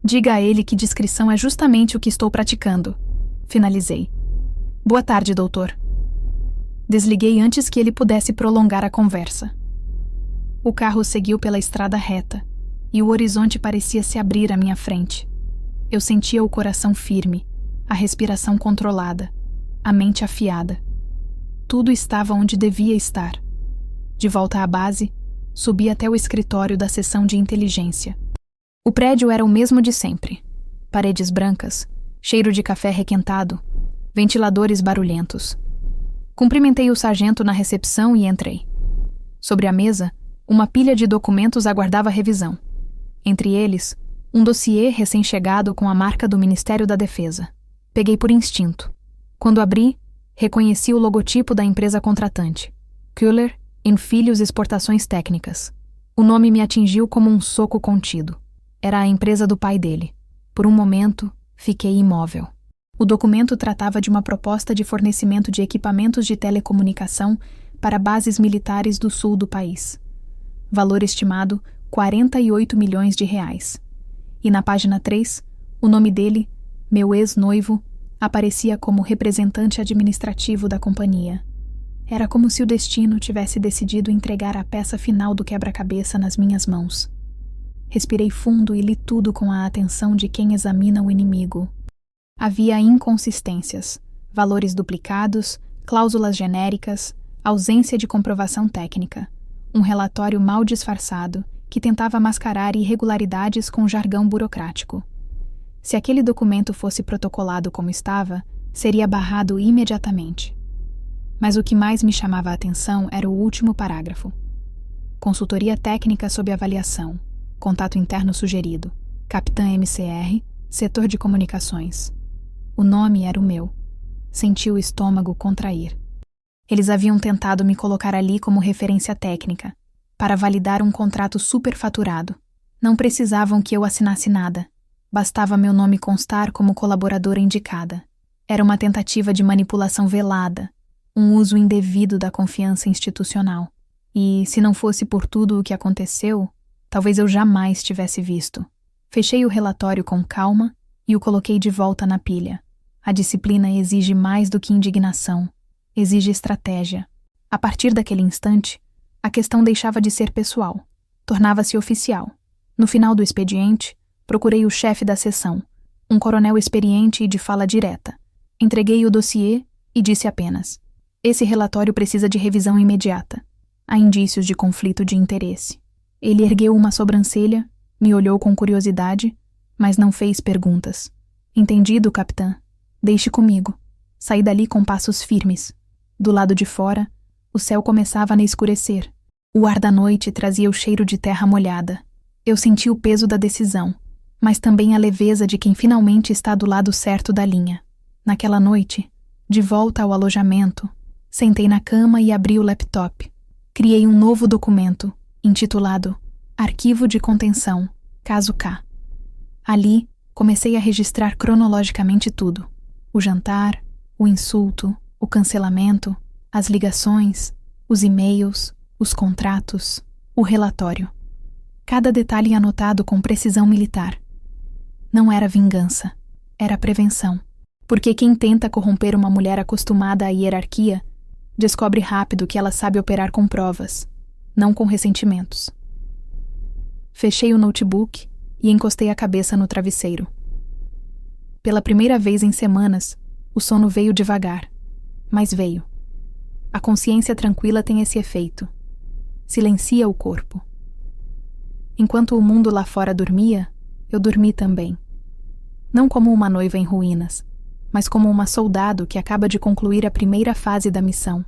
Diga a ele que discrição é justamente o que estou praticando. Finalizei. Boa tarde, doutor. Desliguei antes que ele pudesse prolongar a conversa. O carro seguiu pela estrada reta, e o horizonte parecia se abrir à minha frente. Eu sentia o coração firme, a respiração controlada, a mente afiada. Tudo estava onde devia estar. De volta à base, subi até o escritório da seção de inteligência. O prédio era o mesmo de sempre. Paredes brancas, cheiro de café requentado, ventiladores barulhentos. Cumprimentei o sargento na recepção e entrei. Sobre a mesa, uma pilha de documentos aguardava revisão. Entre eles, um dossiê recém-chegado com a marca do Ministério da Defesa. Peguei por instinto. Quando abri, reconheci o logotipo da empresa contratante. Köhler Filhos Exportações Técnicas. O nome me atingiu como um soco contido. Era a empresa do pai dele. Por um momento, fiquei imóvel. O documento tratava de uma proposta de fornecimento de equipamentos de telecomunicação para bases militares do sul do país. Valor estimado, 48 milhões de reais. E na página 3, o nome dele, meu ex-noivo, aparecia como representante administrativo da companhia. Era como se o destino tivesse decidido entregar a peça final do quebra-cabeça nas minhas mãos. Respirei fundo e li tudo com a atenção de quem examina o inimigo. Havia inconsistências, valores duplicados, cláusulas genéricas, ausência de comprovação técnica, um relatório mal disfarçado que tentava mascarar irregularidades com jargão burocrático. Se aquele documento fosse protocolado como estava, seria barrado imediatamente. Mas o que mais me chamava a atenção era o último parágrafo. Consultoria técnica sob avaliação. Contato interno sugerido. Capitã MCR, setor de comunicações. O nome era o meu. Senti o estômago contrair. Eles haviam tentado me colocar ali como referência técnica, para validar um contrato superfaturado. Não precisavam que eu assinasse nada. Bastava meu nome constar como colaboradora indicada. Era uma tentativa de manipulação velada, um uso indevido da confiança institucional. E, se não fosse por tudo o que aconteceu, talvez eu jamais tivesse visto. Fechei o relatório com calma e o coloquei de volta na pilha. A disciplina exige mais do que indignação, exige estratégia. A partir daquele instante, a questão deixava de ser pessoal, tornava-se oficial. No final do expediente, procurei o chefe da seção, um coronel experiente e de fala direta. Entreguei o dossiê e disse apenas: esse relatório precisa de revisão imediata. Há indícios de conflito de interesse. Ele ergueu uma sobrancelha Me olhou com curiosidade, mas não fez perguntas. Entendido, capitã. Deixe comigo. Saí dali com passos firmes. Do lado de fora, o céu começava a escurecer. O ar da noite trazia o cheiro de terra molhada. Eu senti o peso da decisão, mas também a leveza de quem finalmente está do lado certo da linha. Naquela noite, de volta ao alojamento, sentei na cama e abri o laptop. Criei um novo documento, intitulado Arquivo de Contenção, Caso K. Ali, comecei a registrar cronologicamente tudo. O jantar, o insulto, o cancelamento, as ligações, os e-mails, os contratos, o relatório. Cada detalhe anotado com precisão militar. Não era vingança, era prevenção. Porque quem tenta corromper uma mulher acostumada à hierarquia descobre rápido que ela sabe operar com provas, não com ressentimentos. Fechei o notebook e encostei a cabeça no travesseiro. Pela primeira vez em semanas, o sono veio devagar, mas veio. A consciência tranquila tem esse efeito. Silencia o corpo. Enquanto o mundo lá fora dormia, eu dormi também. Não como uma noiva em ruínas, mas como uma soldado que acaba de concluir a primeira fase da missão.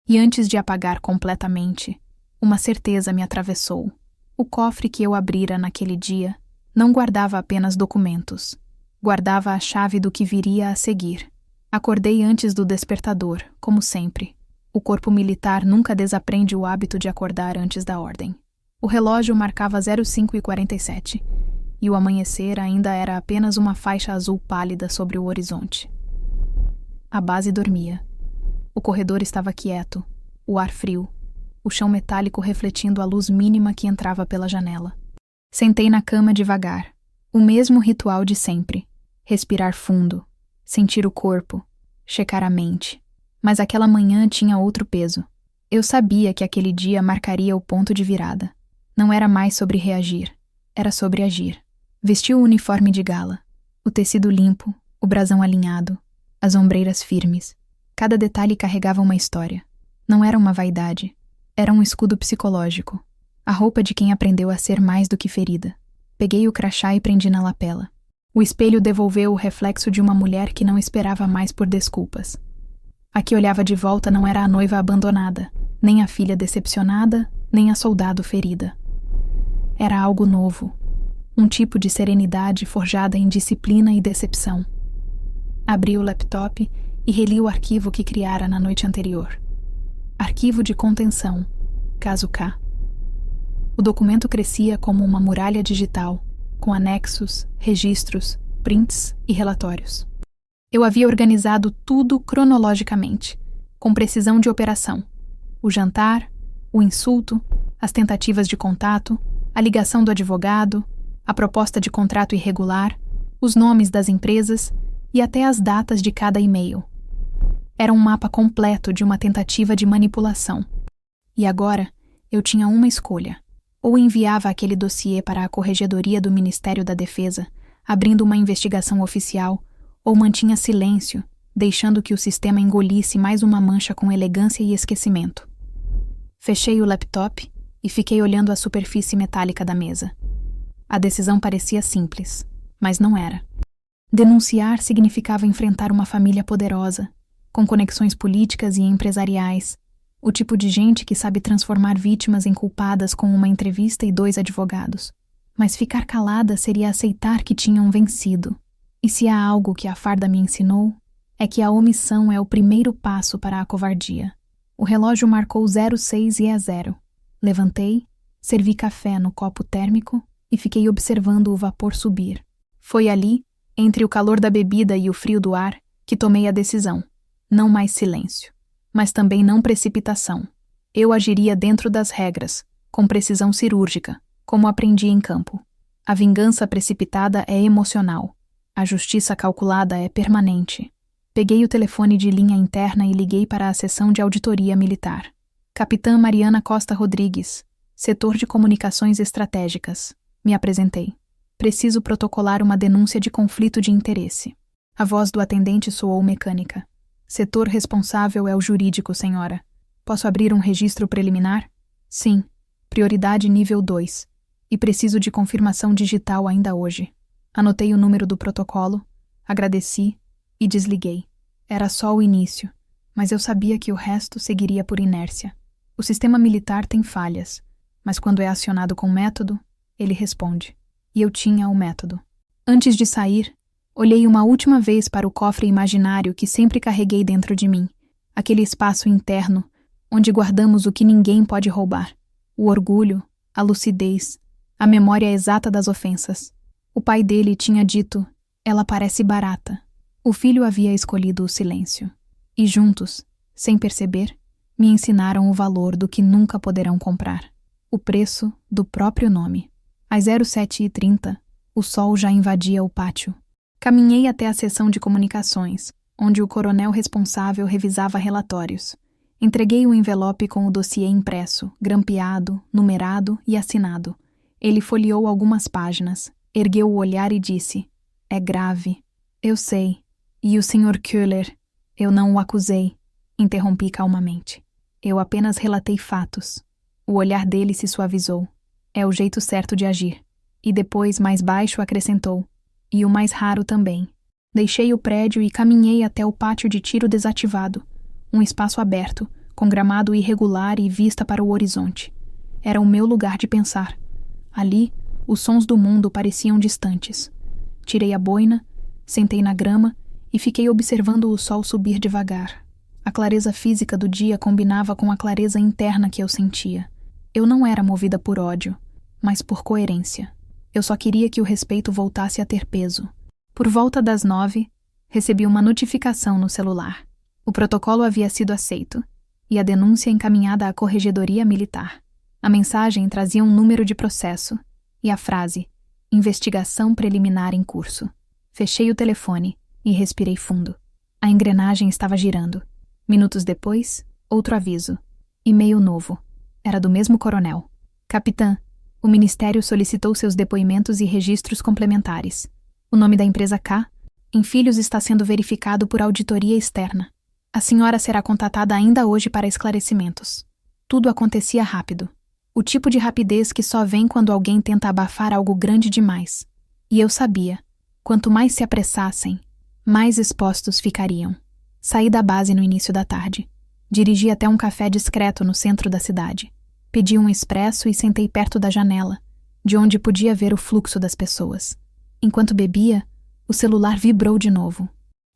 E antes de apagar completamente, uma certeza me atravessou. O cofre que eu abrira naquele dia não guardava apenas documentos. Guardava a chave do que viria a seguir. Acordei antes do despertador, como sempre. O corpo militar nunca desaprende o hábito de acordar antes da ordem. O relógio marcava 05h47, e o amanhecer ainda era apenas uma faixa azul pálida sobre o horizonte. A base dormia. O corredor estava quieto, o ar frio, o chão metálico refletindo a luz mínima que entrava pela janela. Sentei na cama devagar. O mesmo ritual de sempre. Respirar fundo, sentir o corpo, checar a mente. Mas aquela manhã tinha outro peso. Eu sabia que aquele dia marcaria o ponto de virada. Não era mais sobre reagir, era sobre agir. Vesti o uniforme de gala, o tecido limpo, o brasão alinhado, as ombreiras firmes. Cada detalhe carregava uma história. Não era uma vaidade, era um escudo psicológico. A roupa de quem aprendeu a ser mais do que ferida. Peguei o crachá e prendi na lapela. O espelho devolveu o reflexo de uma mulher que não esperava mais por desculpas. A que olhava de volta não era a noiva abandonada, nem a filha decepcionada, nem a soldado ferida. Era algo novo, um tipo de serenidade forjada em disciplina e decepção. Abri o laptop e reli o arquivo que criara na noite anterior. Arquivo de contenção, caso K. O documento crescia como uma muralha digital, com anexos, registros, prints e relatórios. Eu havia organizado tudo cronologicamente, com precisão de operação. O jantar, o insulto, as tentativas de contato, a ligação do advogado, a proposta de contrato irregular, os nomes das empresas e até as datas de cada e-mail. Era um mapa completo de uma tentativa de manipulação. E agora, eu tinha uma escolha. Ou enviava aquele dossiê para a Corregedoria do Ministério da Defesa, abrindo uma investigação oficial, ou mantinha silêncio, deixando que o sistema engolisse mais uma mancha com elegância e esquecimento. Fechei o laptop e fiquei olhando a superfície metálica da mesa. A decisão parecia simples, mas não era. Denunciar significava enfrentar uma família poderosa, com conexões políticas e empresariais, o tipo de gente que sabe transformar vítimas em culpadas com uma entrevista e 2 advogados. Mas ficar calada seria aceitar que tinham vencido. E se há algo que a farda me ensinou, é que a omissão é o primeiro passo para a covardia. O relógio marcou 06 e é 0. Levantei, servi café no copo térmico e fiquei observando o vapor subir. Foi ali, entre o calor da bebida e o frio do ar, que tomei a decisão. Não mais silêncio, mas também não precipitação. Eu agiria dentro das regras, com precisão cirúrgica, como aprendi em campo. A vingança precipitada é emocional. A justiça calculada é permanente. Peguei o telefone de linha interna e liguei para a seção de auditoria militar. Capitã Mariana Costa Rodrigues, setor de comunicações estratégicas. Me apresentei. Preciso protocolar uma denúncia de conflito de interesse. A voz do atendente soou mecânica. Setor responsável é o jurídico, senhora. Posso abrir um registro preliminar? Sim. Prioridade nível 2. e preciso de confirmação digital ainda hoje. Anotei o número do protocolo, agradeci e desliguei. Era só o início, mas eu sabia que o resto seguiria por inércia. O sistema militar tem falhas, mas quando é acionado com método, ele responde. E eu tinha o método. Antes de sair, olhei uma última vez para o cofre imaginário que sempre carreguei dentro de mim, aquele espaço interno onde guardamos o que ninguém pode roubar: o orgulho, a lucidez, a memória exata das ofensas. O pai dele tinha dito: "Ela parece barata." O filho havia escolhido o silêncio. E juntos, sem perceber, me ensinaram o valor do que nunca poderão comprar. O preço do próprio nome. Às 07h30, o sol já invadia o pátio. Caminhei até a seção de comunicações, onde o coronel responsável revisava relatórios. Entreguei o envelope com o dossiê impresso, grampeado, numerado e assinado. Ele folheou algumas páginas, ergueu o olhar e disse: "É grave." "Eu sei. E o Sr. Köhler?" "Eu não o acusei." Interrompi calmamente. "Eu apenas relatei fatos." O olhar dele se suavizou. "É o jeito certo de agir." E depois, mais baixo, acrescentou: "E o mais raro também." Deixei o prédio e caminhei até o pátio de tiro desativado. Um espaço aberto, com gramado irregular e vista para o horizonte. Era o meu lugar de pensar. Ali, os sons do mundo pareciam distantes. Tirei a boina, sentei na grama e fiquei observando o sol subir devagar. A clareza física do dia combinava com a clareza interna que eu sentia. Eu não era movida por ódio, mas por coerência. Eu só queria que o respeito voltasse a ter peso. Por volta das 9, recebi uma notificação no celular. O protocolo havia sido aceito e a denúncia encaminhada à Corregedoria Militar. A mensagem trazia um número de processo e a frase: "Investigação preliminar em curso." Fechei o telefone e respirei fundo. A engrenagem estava girando. Minutos depois, outro aviso. E-mail novo. Era do mesmo coronel. "Capitã, o Ministério solicitou seus depoimentos e registros complementares. O nome da empresa K, em Filhos, está sendo verificado por auditoria externa. A senhora será contatada ainda hoje para esclarecimentos." Tudo acontecia rápido. O tipo de rapidez que só vem quando alguém tenta abafar algo grande demais. E eu sabia, quanto mais se apressassem, mais expostos ficariam. Saí da base no início da tarde. Dirigi até um café discreto no centro da cidade. Pedi um expresso e sentei perto da janela, de onde podia ver o fluxo das pessoas. Enquanto bebia, o celular vibrou de novo.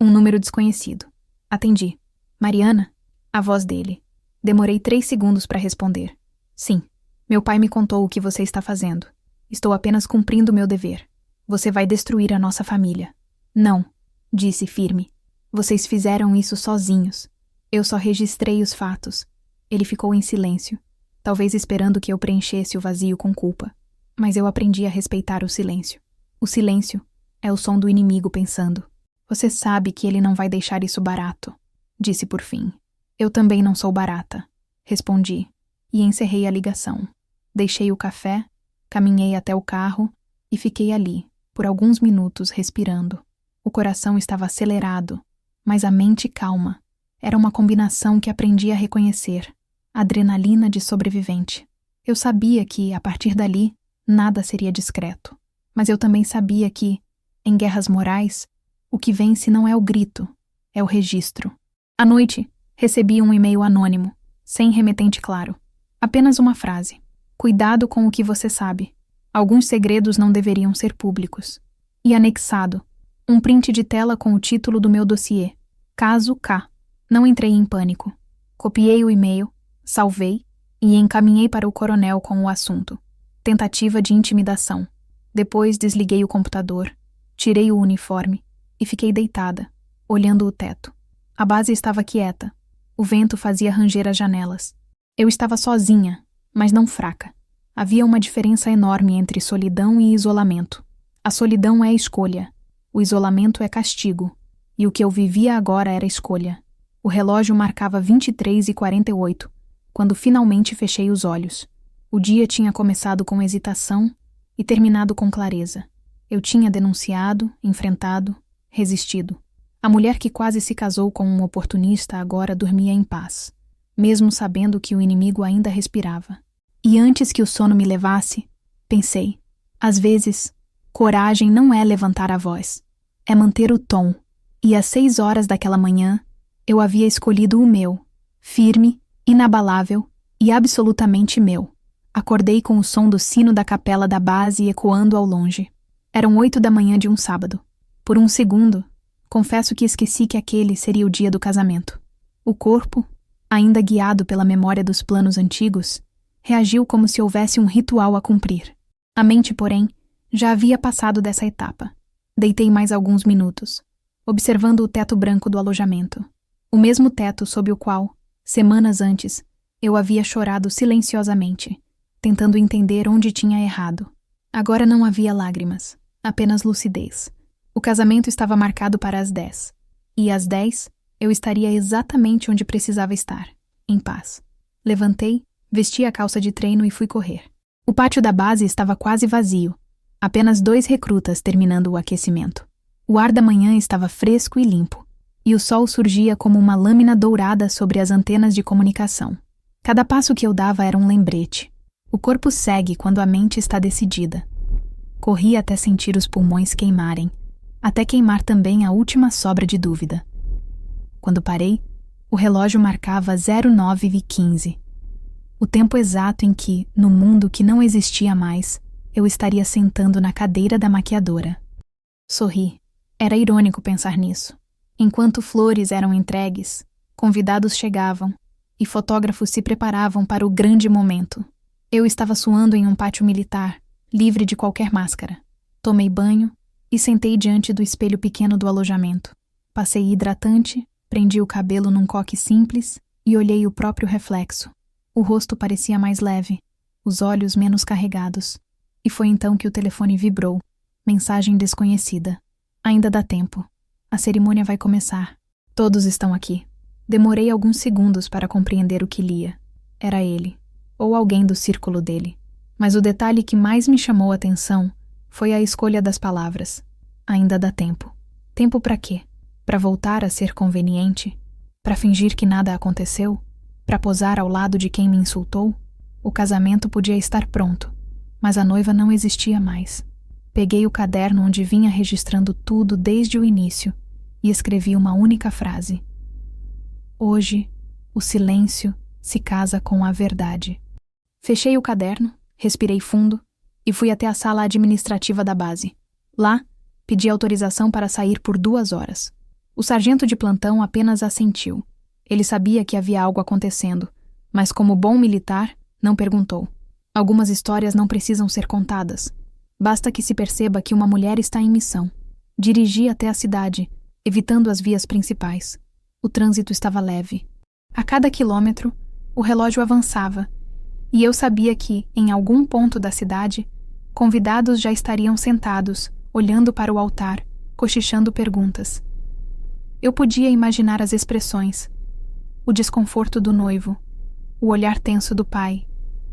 Um número desconhecido. Atendi. "Mariana?" A voz dele. Demorei 3 segundos para responder. "Sim. Meu pai me contou o que você está fazendo. Estou apenas cumprindo meu dever. Você vai destruir a nossa família." "Não", disse firme. "Vocês fizeram isso sozinhos. Eu só registrei os fatos." Ele ficou em silêncio, talvez esperando que eu preenchesse o vazio com culpa. Mas eu aprendi a respeitar o silêncio. O silêncio é o som do inimigo pensando. "Você sabe que ele não vai deixar isso barato", disse por fim. "Eu também não sou barata", respondi, e encerrei a ligação. Deixei o café, caminhei até o carro e fiquei ali, por alguns minutos, respirando. O coração estava acelerado, mas a mente calma. Era uma combinação que aprendi a reconhecer. Adrenalina de sobrevivente. Eu sabia que, a partir dali, nada seria discreto. Mas eu também sabia que, em guerras morais, o que vence não é o grito, é o registro. À noite, recebi um e-mail anônimo, sem remetente claro. Apenas uma frase: "Cuidado com o que você sabe. Alguns segredos não deveriam ser públicos." E anexado, um print de tela com o título do meu dossiê: Caso K. Não entrei em pânico. Copiei o e-mail, salvei e encaminhei para o coronel com o assunto: tentativa de intimidação. Depois desliguei o computador, tirei o uniforme e fiquei deitada, olhando o teto. A base estava quieta. O vento fazia ranger as janelas. Eu estava sozinha, mas não fraca. Havia uma diferença enorme entre solidão e isolamento. A solidão é escolha. O isolamento é castigo. E o que eu vivia agora era escolha. O relógio marcava 23h48, quando finalmente fechei os olhos. O dia tinha começado com hesitação e terminado com clareza. Eu tinha denunciado, enfrentado, resistido. A mulher que quase se casou com um oportunista agora dormia em paz, mesmo sabendo que o inimigo ainda respirava. E antes que o sono me levasse, Pensei. Às vezes, coragem não é levantar a voz, é manter o tom. E às 6 horas daquela manhã, eu havia escolhido o meu, firme, inabalável e absolutamente meu. Acordei com o som do sino da capela da base ecoando ao longe. Eram 8 da manhã de um sábado. Por um segundo, confesso que esqueci que aquele seria o dia do casamento. O corpo, ainda guiado pela memória dos planos antigos, reagiu como se houvesse um ritual a cumprir. A mente, porém, já havia passado dessa etapa. Deitei mais alguns minutos, observando o teto branco do alojamento. O mesmo teto sob o qual, semanas antes, eu havia chorado silenciosamente, tentando entender onde tinha errado. Agora não havia lágrimas, apenas lucidez. O casamento estava marcado para as 10. E às 10, eu estaria exatamente onde precisava estar, em paz. Levantei, vesti a calça de treino e fui correr. O pátio da base estava quase vazio. Apenas 2 recrutas terminando o aquecimento. O ar da manhã estava fresco e limpo, e o sol surgia como uma lâmina dourada sobre as antenas de comunicação. Cada passo que eu dava era um lembrete. O corpo segue quando a mente está decidida. Corri até sentir os pulmões queimarem, até queimar também a última sobra de dúvida. Quando parei, o relógio marcava 09h15. O tempo exato em que, no mundo que não existia mais, eu estaria sentando na cadeira da maquiadora. Sorri. Era irônico pensar nisso. Enquanto flores eram entregues, convidados chegavam e fotógrafos se preparavam para o grande momento. Eu estava suando em um pátio militar, livre de qualquer máscara. Tomei banho e sentei diante do espelho pequeno do alojamento. Passei hidratante, prendi o cabelo num coque simples e olhei o próprio reflexo. O rosto parecia mais leve, os olhos menos carregados. E foi então que o telefone vibrou. Mensagem desconhecida. Ainda dá tempo. A cerimônia vai começar. Todos estão aqui. Demorei alguns segundos para compreender o que lia. Era ele, ou alguém do círculo dele. Mas o detalhe que mais me chamou a atenção foi a escolha das palavras. Ainda dá tempo. Tempo para quê? Para voltar a ser conveniente? Para fingir que nada aconteceu? Para posar ao lado de quem me insultou? O casamento podia estar pronto, mas a noiva não existia mais. Peguei o caderno onde vinha registrando tudo desde o início e escrevi uma única frase. Hoje, o silêncio se casa com a verdade. Fechei o caderno, respirei fundo e fui até a sala administrativa da base. Lá, pedi autorização para sair por 2 horas. O sargento de plantão apenas assentiu. Ele sabia que havia algo acontecendo, mas como bom militar, não perguntou. Algumas histórias não precisam ser contadas. Basta que se perceba que uma mulher está em missão. Dirigi até a cidade, evitando as vias principais. O trânsito estava leve. A cada quilômetro, o relógio avançava, e eu sabia que, em algum ponto da cidade, convidados já estariam sentados, olhando para o altar, cochichando perguntas. Eu podia imaginar as expressões, o desconforto do noivo, o olhar tenso do pai,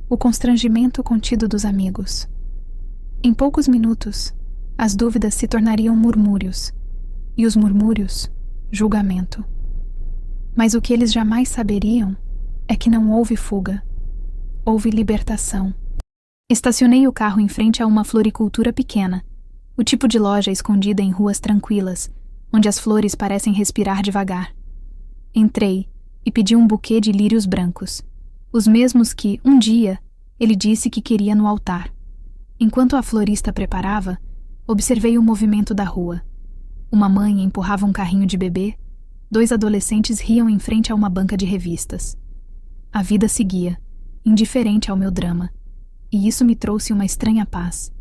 o constrangimento contido dos amigos. Em poucos minutos, as dúvidas se tornariam murmúrios, e os murmúrios, julgamento. Mas o que eles jamais saberiam é que não houve fuga. Houve libertação. Estacionei o carro em frente a uma floricultura pequena, o tipo de loja escondida em ruas tranquilas, onde as flores parecem respirar devagar. Entrei e pedi um buquê de lírios brancos, os mesmos que, um dia, ele disse que queria no altar. Enquanto a florista preparava, observei o movimento da rua. Uma mãe empurrava um carrinho de bebê, 2 adolescentes riam em frente a uma banca de revistas. A vida seguia, indiferente ao meu drama, e isso me trouxe uma estranha paz.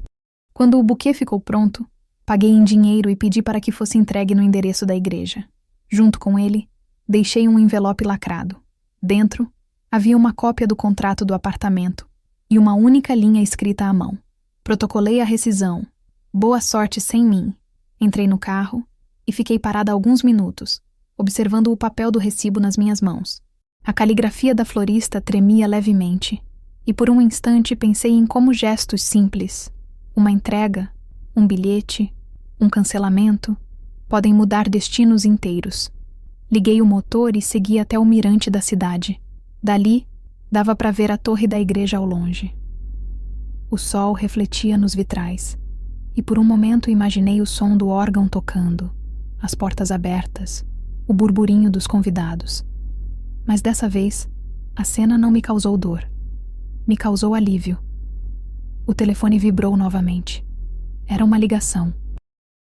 Quando o buquê ficou pronto, paguei em dinheiro e pedi para que fosse entregue no endereço da igreja. Junto com ele, deixei um envelope lacrado. Dentro, havia uma cópia do contrato do apartamento e uma única linha escrita à mão. Protocolei a rescisão. Boa sorte sem mim. Entrei no carro e fiquei parada alguns minutos, observando o papel do recibo nas minhas mãos. A caligrafia da florista tremia levemente, e por um instante pensei em como gestos simples, uma entrega, um bilhete, um cancelamento, podem mudar destinos inteiros. Liguei o motor e segui até o mirante da cidade. Dali, dava para ver a torre da igreja ao longe. O sol refletia nos vitrais, e por um momento imaginei o som do órgão tocando, as portas abertas, o burburinho dos convidados. Mas dessa vez, a cena não me causou dor. Me causou alívio. O telefone vibrou novamente. Era uma ligação.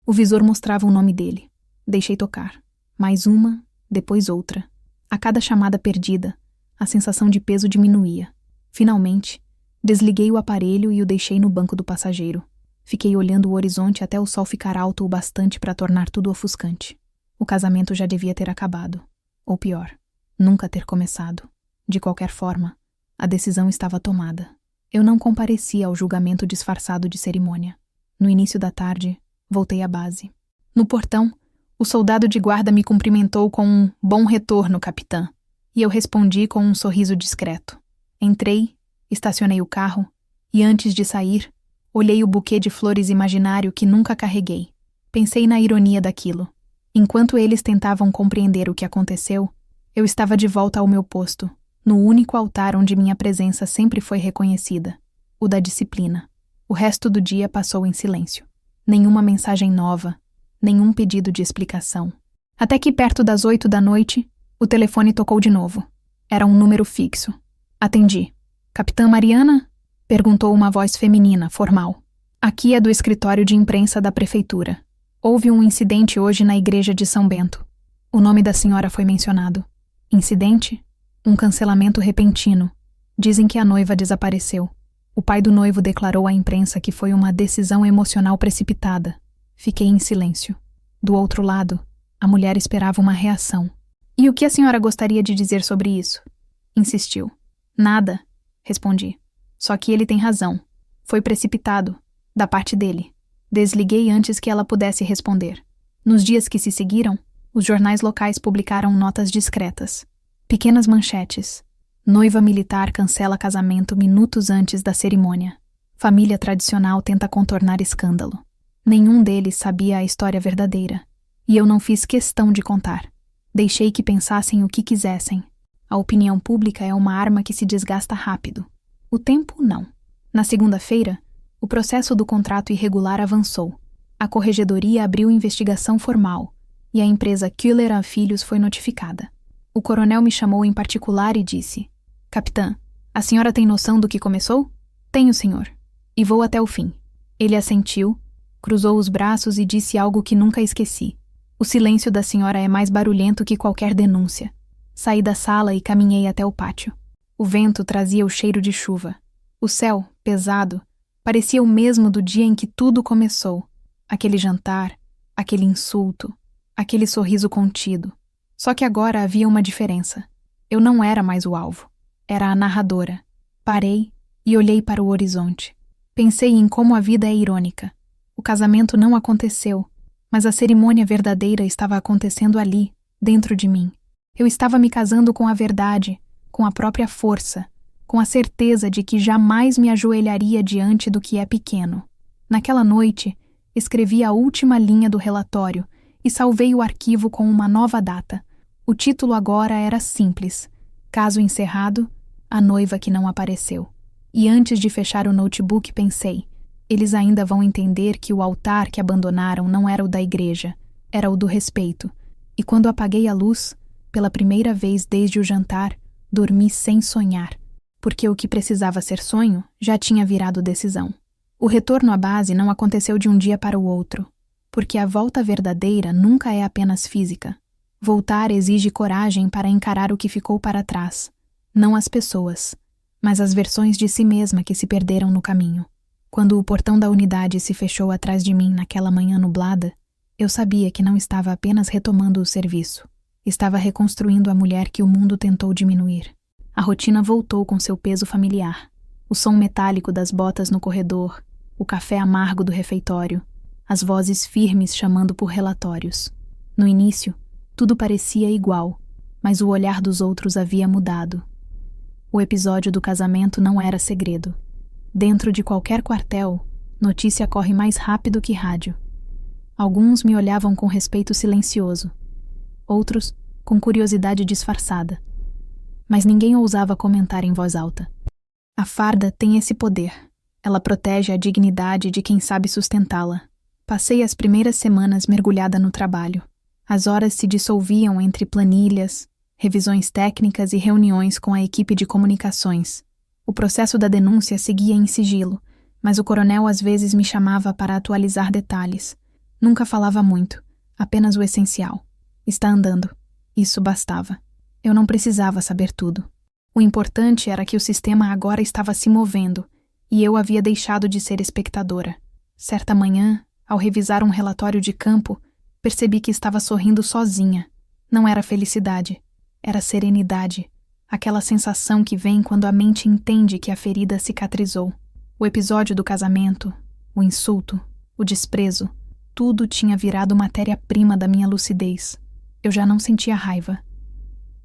O visor mostrava o nome dele. Deixei tocar. Mais uma, depois outra. A cada chamada perdida, a sensação de peso diminuía. Finalmente, desliguei o aparelho e o deixei no banco do passageiro. Fiquei olhando o horizonte até o sol ficar alto o bastante para tornar tudo ofuscante. O casamento já devia ter acabado. Ou pior, nunca ter começado. De qualquer forma, a decisão estava tomada. Eu não compareci ao julgamento disfarçado de cerimônia. No início da tarde, voltei à base. No portão, o soldado de guarda me cumprimentou com um "bom retorno, capitã", e eu respondi com um sorriso discreto. Entrei, estacionei o carro, e antes de sair, olhei o buquê de flores imaginário que nunca carreguei. Pensei na ironia daquilo. Enquanto eles tentavam compreender o que aconteceu, eu estava de volta ao meu posto, no único altar onde minha presença sempre foi reconhecida, o da disciplina. O resto do dia passou em silêncio. Nenhuma mensagem nova, nenhum pedido de explicação. Até que perto das 8 da noite, o telefone tocou de novo. Era um número fixo. Atendi. "Capitã Mariana?" perguntou uma voz feminina, formal. "Aqui é do escritório de imprensa da prefeitura. Houve um incidente hoje na igreja de São Bento." O nome da senhora foi mencionado. Incidente? Um cancelamento repentino. Dizem que a noiva desapareceu. O pai do noivo declarou à imprensa que foi uma decisão emocional precipitada. Fiquei em silêncio. Do outro lado, a mulher esperava uma reação. "E o que a senhora gostaria de dizer sobre isso?" insistiu. "Nada", respondi. "Só que ele tem razão. Foi precipitado, da parte dele." Desliguei antes que ela pudesse responder. Nos dias que se seguiram, os jornais locais publicaram notas discretas. Pequenas manchetes. Noiva militar cancela casamento minutos antes da cerimônia. Família tradicional tenta contornar escândalo. Nenhum deles sabia a história verdadeira. E eu não fiz questão de contar. Deixei que pensassem o que quisessem. A opinião pública é uma arma que se desgasta rápido. O tempo, não. Na segunda-feira, o processo do contrato irregular avançou. A corregedoria abriu investigação formal e a empresa Kühler Filhos foi notificada. O coronel me chamou em particular e disse: "Capitã, a senhora tem noção do que começou?" "Tenho, senhor. E vou até o fim." Ele assentiu, cruzou os braços e disse algo que nunca esqueci. "O silêncio da senhora é mais barulhento que qualquer denúncia." Saí da sala e caminhei até o pátio. O vento trazia o cheiro de chuva. O céu, pesado, parecia o mesmo do dia em que tudo começou. Aquele jantar, aquele insulto, aquele sorriso contido. Só que agora havia uma diferença. Eu não era mais o alvo. Era a narradora. Parei e olhei para o horizonte. Pensei em como a vida é irônica. O casamento não aconteceu, mas a cerimônia verdadeira estava acontecendo ali, dentro de mim. Eu estava me casando com a verdade, com a própria força, com a certeza de que jamais me ajoelharia diante do que é pequeno. Naquela noite, escrevi a última linha do relatório e salvei o arquivo com uma nova data. O título agora era simples: "Caso encerrado, a noiva que não apareceu." E antes de fechar o notebook pensei: eles ainda vão entender que o altar que abandonaram não era o da igreja, era o do respeito. E quando apaguei a luz, pela primeira vez desde o jantar, dormi sem sonhar, porque o que precisava ser sonho já tinha virado decisão. O retorno à base não aconteceu de um dia para o outro, porque a volta verdadeira nunca é apenas física. Voltar exige coragem para encarar o que ficou para trás, não as pessoas, mas as versões de si mesma que se perderam no caminho. Quando o portão da unidade se fechou atrás de mim naquela manhã nublada, eu sabia que não estava apenas retomando o serviço, estava reconstruindo a mulher que o mundo tentou diminuir. A rotina voltou com seu peso familiar, o som metálico das botas no corredor, o café amargo do refeitório, as vozes firmes chamando por relatórios. No início, tudo parecia igual, mas o olhar dos outros havia mudado. O episódio do casamento não era segredo. Dentro de qualquer quartel, notícia corre mais rápido que rádio. Alguns me olhavam com respeito silencioso, outros com curiosidade disfarçada. Mas ninguém ousava comentar em voz alta. A farda tem esse poder. Ela protege a dignidade de quem sabe sustentá-la. Passei as primeiras semanas mergulhada no trabalho. As horas se dissolviam entre planilhas, revisões técnicas e reuniões com a equipe de comunicações. O processo da denúncia seguia em sigilo, mas o coronel às vezes me chamava para atualizar detalhes. Nunca falava muito, apenas o essencial. Está andando. Isso bastava. Eu não precisava saber tudo. O importante era que o sistema agora estava se movendo, e eu havia deixado de ser espectadora. Certa manhã, ao revisar um relatório de campo, percebi que estava sorrindo sozinha. Não era felicidade, era serenidade. Aquela sensação que vem quando a mente entende que a ferida cicatrizou. O episódio do casamento, o insulto, o desprezo, tudo tinha virado matéria-prima da minha lucidez. Eu já não sentia raiva.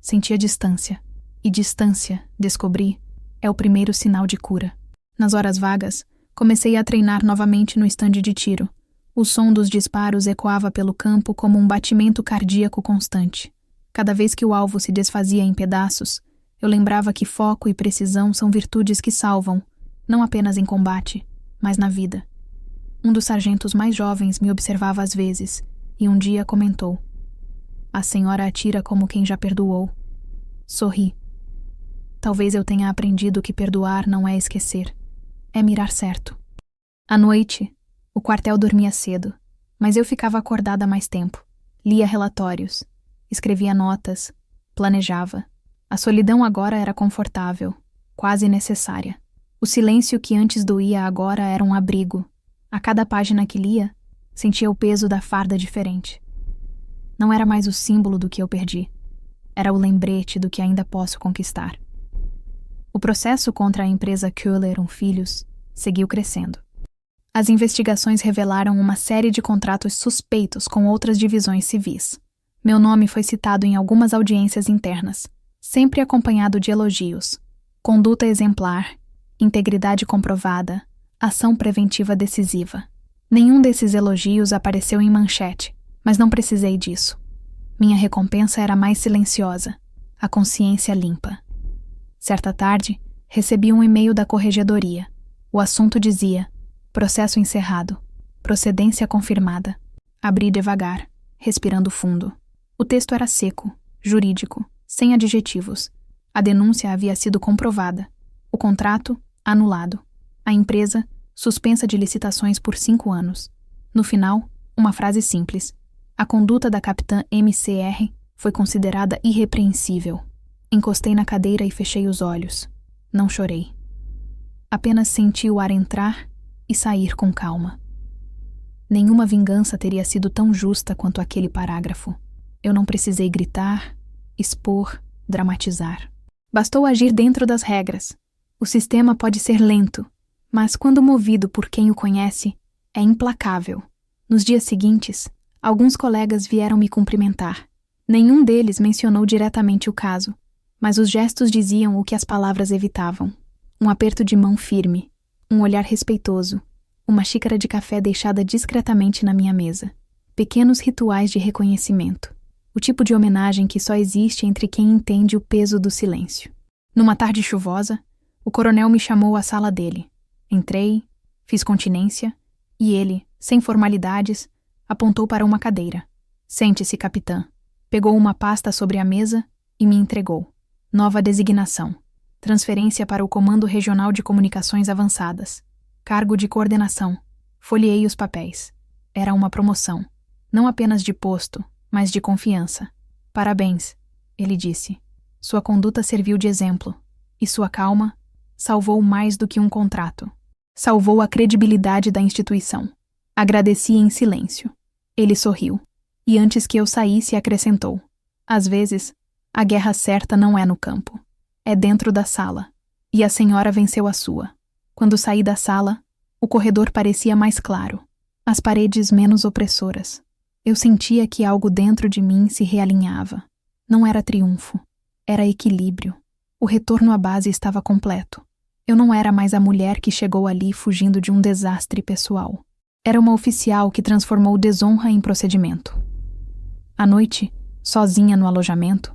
Sentia distância. E distância, descobri, é o primeiro sinal de cura. Nas horas vagas, comecei a treinar novamente no estande de tiro. O som dos disparos ecoava pelo campo como um batimento cardíaco constante. Cada vez que o alvo se desfazia em pedaços, eu lembrava que foco e precisão são virtudes que salvam, não apenas em combate, mas na vida. Um dos sargentos mais jovens me observava às vezes, e um dia comentou: "A senhora atira como quem já perdoou." Sorri. Talvez eu tenha aprendido que perdoar não é esquecer, é mirar certo. À noite, o quartel dormia cedo, mas eu ficava acordada mais tempo. Lia relatórios, escrevia notas, planejava. A solidão agora era confortável, quase necessária. O silêncio que antes doía agora era um abrigo. A cada página que lia, sentia o peso da farda diferente. Não era mais o símbolo do que eu perdi. Era o lembrete do que ainda posso conquistar. O processo contra a empresa Köhler Filhos seguiu crescendo. As investigações revelaram uma série de contratos suspeitos com outras divisões civis. Meu nome foi citado em algumas audiências internas, sempre acompanhado de elogios: conduta exemplar, integridade comprovada, ação preventiva decisiva. Nenhum desses elogios apareceu em manchete, mas não precisei disso. Minha recompensa era mais silenciosa, a consciência limpa. Certa tarde, recebi um e-mail da corregedoria. O assunto dizia: processo encerrado, procedência confirmada. Abri devagar, respirando fundo. O texto era seco, jurídico, sem adjetivos. A denúncia havia sido comprovada. O contrato, anulado. A empresa, suspensa de licitações por 5 anos. No final, uma frase simples: a conduta da capitã MCR foi considerada irrepreensível. Encostei na cadeira e fechei os olhos. Não chorei. Apenas senti o ar entrar e sair com calma. Nenhuma vingança teria sido tão justa quanto aquele parágrafo. Eu não precisei gritar, expor, dramatizar. Bastou agir dentro das regras. O sistema pode ser lento, mas quando movido por quem o conhece, é implacável. Nos dias seguintes, alguns colegas vieram me cumprimentar. Nenhum deles mencionou diretamente o caso, mas os gestos diziam o que as palavras evitavam. Um aperto de mão firme, um olhar respeitoso, uma xícara de café deixada discretamente na minha mesa. Pequenos rituais de reconhecimento. O tipo de homenagem que só existe entre quem entende o peso do silêncio. Numa tarde chuvosa, o coronel me chamou à sala dele. Entrei, fiz continência, e ele, sem formalidades, apontou para uma cadeira. "Sente-se, capitã." Pegou uma pasta sobre a mesa e me entregou. Nova designação. Transferência para o Comando Regional de Comunicações Avançadas. Cargo de coordenação. Folheei os papéis. Era uma promoção. Não apenas de posto, mas de confiança. "Parabéns", ele disse. "Sua conduta serviu de exemplo. E sua calma salvou mais do que um contrato. Salvou a credibilidade da instituição." Agradeci em silêncio. Ele sorriu. E antes que eu saísse, acrescentou: "Às vezes, a guerra certa não é no campo. É dentro da sala. E a senhora venceu a sua." Quando saí da sala, o corredor parecia mais claro. As paredes menos opressoras. Eu sentia que algo dentro de mim se realinhava. Não era triunfo. Era equilíbrio. O retorno à base estava completo. Eu não era mais a mulher que chegou ali fugindo de um desastre pessoal. Era uma oficial que transformou desonra em procedimento. À noite, sozinha no alojamento,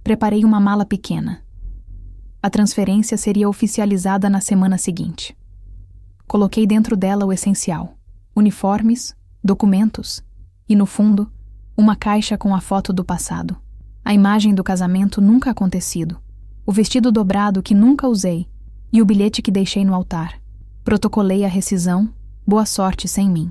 preparei uma mala pequena. A transferência seria oficializada na semana seguinte. Coloquei dentro dela o essencial: uniformes, documentos e, no fundo, uma caixa com a foto do passado. A imagem do casamento nunca acontecido, o vestido dobrado que nunca usei e o bilhete que deixei no altar. Protocolei a rescisão, boa sorte sem mim.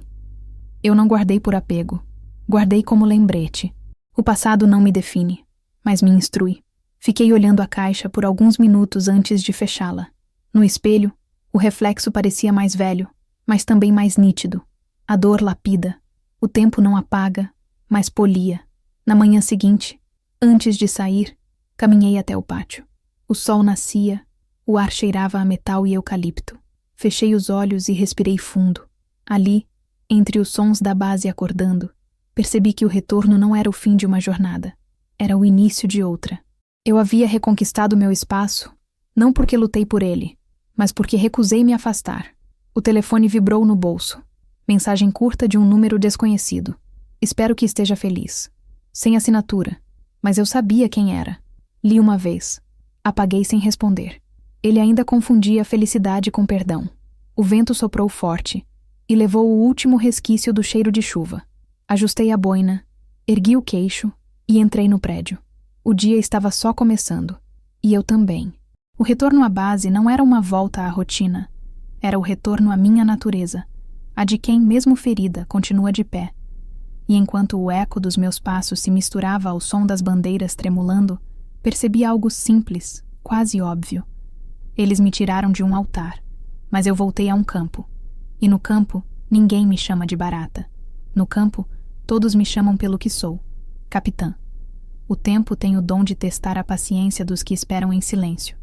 Eu não guardei por apego, guardei como lembrete. O passado não me define, mas me instrui. Fiquei olhando a caixa por alguns minutos antes de fechá-la. No espelho, o reflexo parecia mais velho, mas também mais nítido. A dor lapida. O tempo não apaga, mas polia. Na manhã seguinte, antes de sair, caminhei até o pátio. O sol nascia, o ar cheirava a metal e eucalipto. Fechei os olhos e respirei fundo. Ali, entre os sons da base acordando, percebi que o retorno não era o fim de uma jornada. Era o início de outra. Eu havia reconquistado meu espaço, não porque lutei por ele, mas porque recusei me afastar. O telefone vibrou no bolso. Mensagem curta de um número desconhecido. Espero que esteja feliz. Sem assinatura, mas eu sabia quem era. Li uma vez. Apaguei sem responder. Ele ainda confundia felicidade com perdão. O vento soprou forte e levou o último resquício do cheiro de chuva. Ajustei a boina, ergui o queixo e entrei no prédio. O dia estava só começando. E eu também. O retorno à base não era uma volta à rotina. Era o retorno à minha natureza, a de quem, mesmo ferida, continua de pé. E enquanto o eco dos meus passos se misturava ao som das bandeiras tremulando, percebi algo simples, quase óbvio. Eles me tiraram de um altar, mas eu voltei a um campo. E no campo, ninguém me chama de barata. No campo, todos me chamam pelo que sou, capitã. O tempo tem o dom de testar a paciência dos que esperam em silêncio.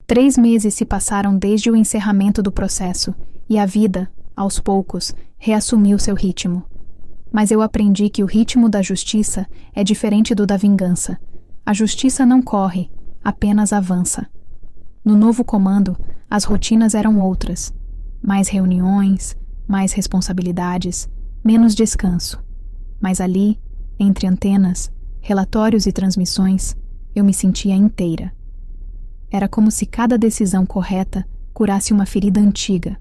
3 meses se passaram desde o encerramento do processo, e a vida, aos poucos, reassumiu seu ritmo. Mas eu aprendi que o ritmo da justiça é diferente do da vingança. A justiça não corre, apenas avança. No novo comando, as rotinas eram outras. Mais reuniões, mais responsabilidades, menos descanso. Mas ali, entre antenas, relatórios e transmissões, eu me sentia inteira. Era como se cada decisão correta curasse uma ferida antiga.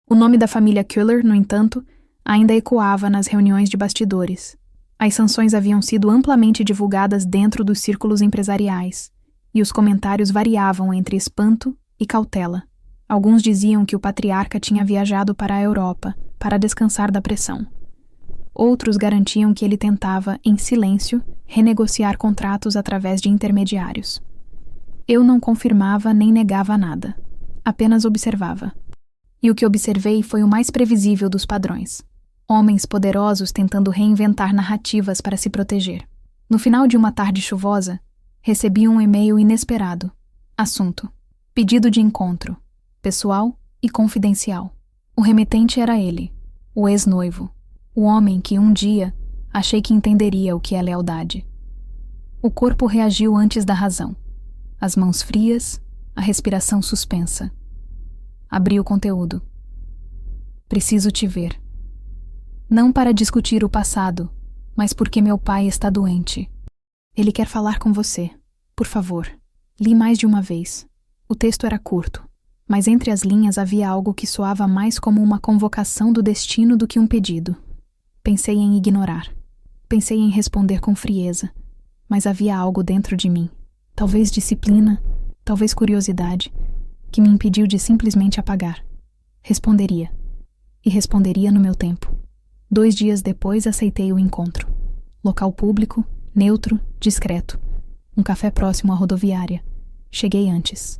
O nome da família Kühler, no entanto, ainda ecoava nas reuniões de bastidores. As sanções haviam sido amplamente divulgadas dentro dos círculos empresariais, e os comentários variavam entre espanto e cautela. Alguns diziam que o patriarca tinha viajado para a Europa para descansar da pressão. Outros garantiam que ele tentava, em silêncio, renegociar contratos através de intermediários. Eu não confirmava nem negava nada, apenas observava. E o que observei foi o mais previsível dos padrões. Homens poderosos tentando reinventar narrativas para se proteger. No final de uma tarde chuvosa, recebi um e-mail inesperado. Assunto: pedido de encontro, pessoal e confidencial. O remetente era ele, o ex-noivo, o homem que um dia achei que entenderia o que é lealdade. O corpo reagiu antes da razão. As mãos frias, a respiração suspensa. Abri o conteúdo. Preciso te ver. Não para discutir o passado, mas porque meu pai está doente. Ele quer falar com você. Por favor. Li mais de uma vez. O texto era curto, mas entre as linhas havia algo que soava mais como uma convocação do destino do que um pedido. Pensei em ignorar. Pensei em responder com frieza, mas havia algo dentro de mim, talvez disciplina, talvez curiosidade, que me impediu de simplesmente apagar. Responderia. E responderia no meu tempo. 2 dias depois aceitei o encontro. Local público, neutro, discreto. Um café próximo à rodoviária. Cheguei antes.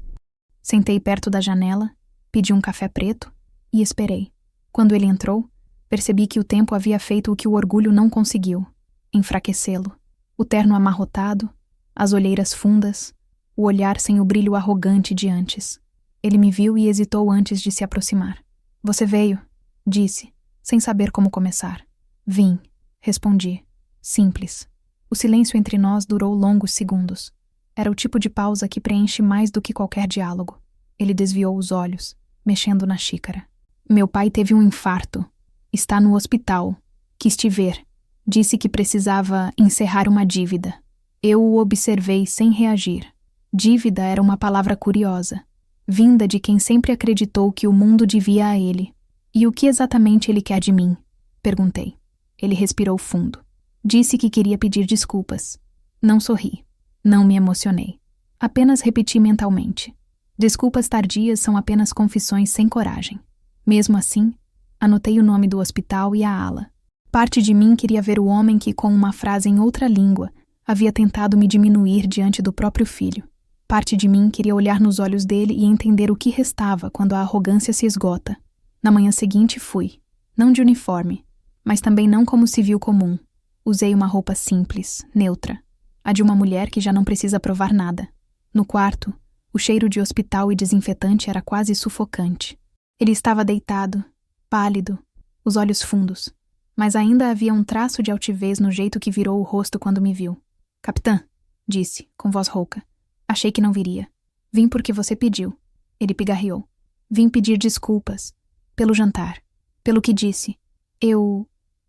Sentei perto da janela, pedi um café preto e esperei. Quando ele entrou, percebi que o tempo havia feito o que o orgulho não conseguiu: enfraquecê-lo. O terno amarrotado, as olheiras fundas, o olhar sem o brilho arrogante de antes. Ele me viu e hesitou antes de se aproximar. Você veio, disse, sem saber como começar. Vim, respondi. Simples. O silêncio entre nós durou longos segundos. Era o tipo de pausa que preenche mais do que qualquer diálogo. Ele desviou os olhos, mexendo na xícara. Meu pai teve um infarto. Está no hospital. Quis te ver. Disse que precisava encerrar uma dívida. Eu o observei sem reagir. Dívida era uma palavra curiosa. vinda de quem sempre acreditou que o mundo devia a ele. E o que exatamente ele quer de mim? Perguntei. Ele respirou fundo. Disse que queria pedir desculpas. Não sorri. Não me emocionei. Apenas repeti mentalmente. Desculpas tardias são apenas confissões sem coragem. Mesmo assim, anotei o nome do hospital e a ala. Parte de mim queria ver o homem que, com uma frase em outra língua, havia tentado me diminuir diante do próprio filho. Parte de mim queria olhar nos olhos dele e entender o que restava quando a arrogância se esgota. Na manhã seguinte fui, não de uniforme, mas também não como civil comum. Usei uma roupa simples, neutra, a de uma mulher que já não precisa provar nada. No quarto, o cheiro de hospital e desinfetante era quase sufocante. Ele estava deitado, pálido, os olhos fundos, mas ainda havia um traço de altivez no jeito que virou o rosto quando me viu. Capitã, disse, com voz rouca. Achei que não viria. Vim porque você pediu. Ele pigarreou. Vim pedir desculpas. Pelo jantar. Pelo que disse.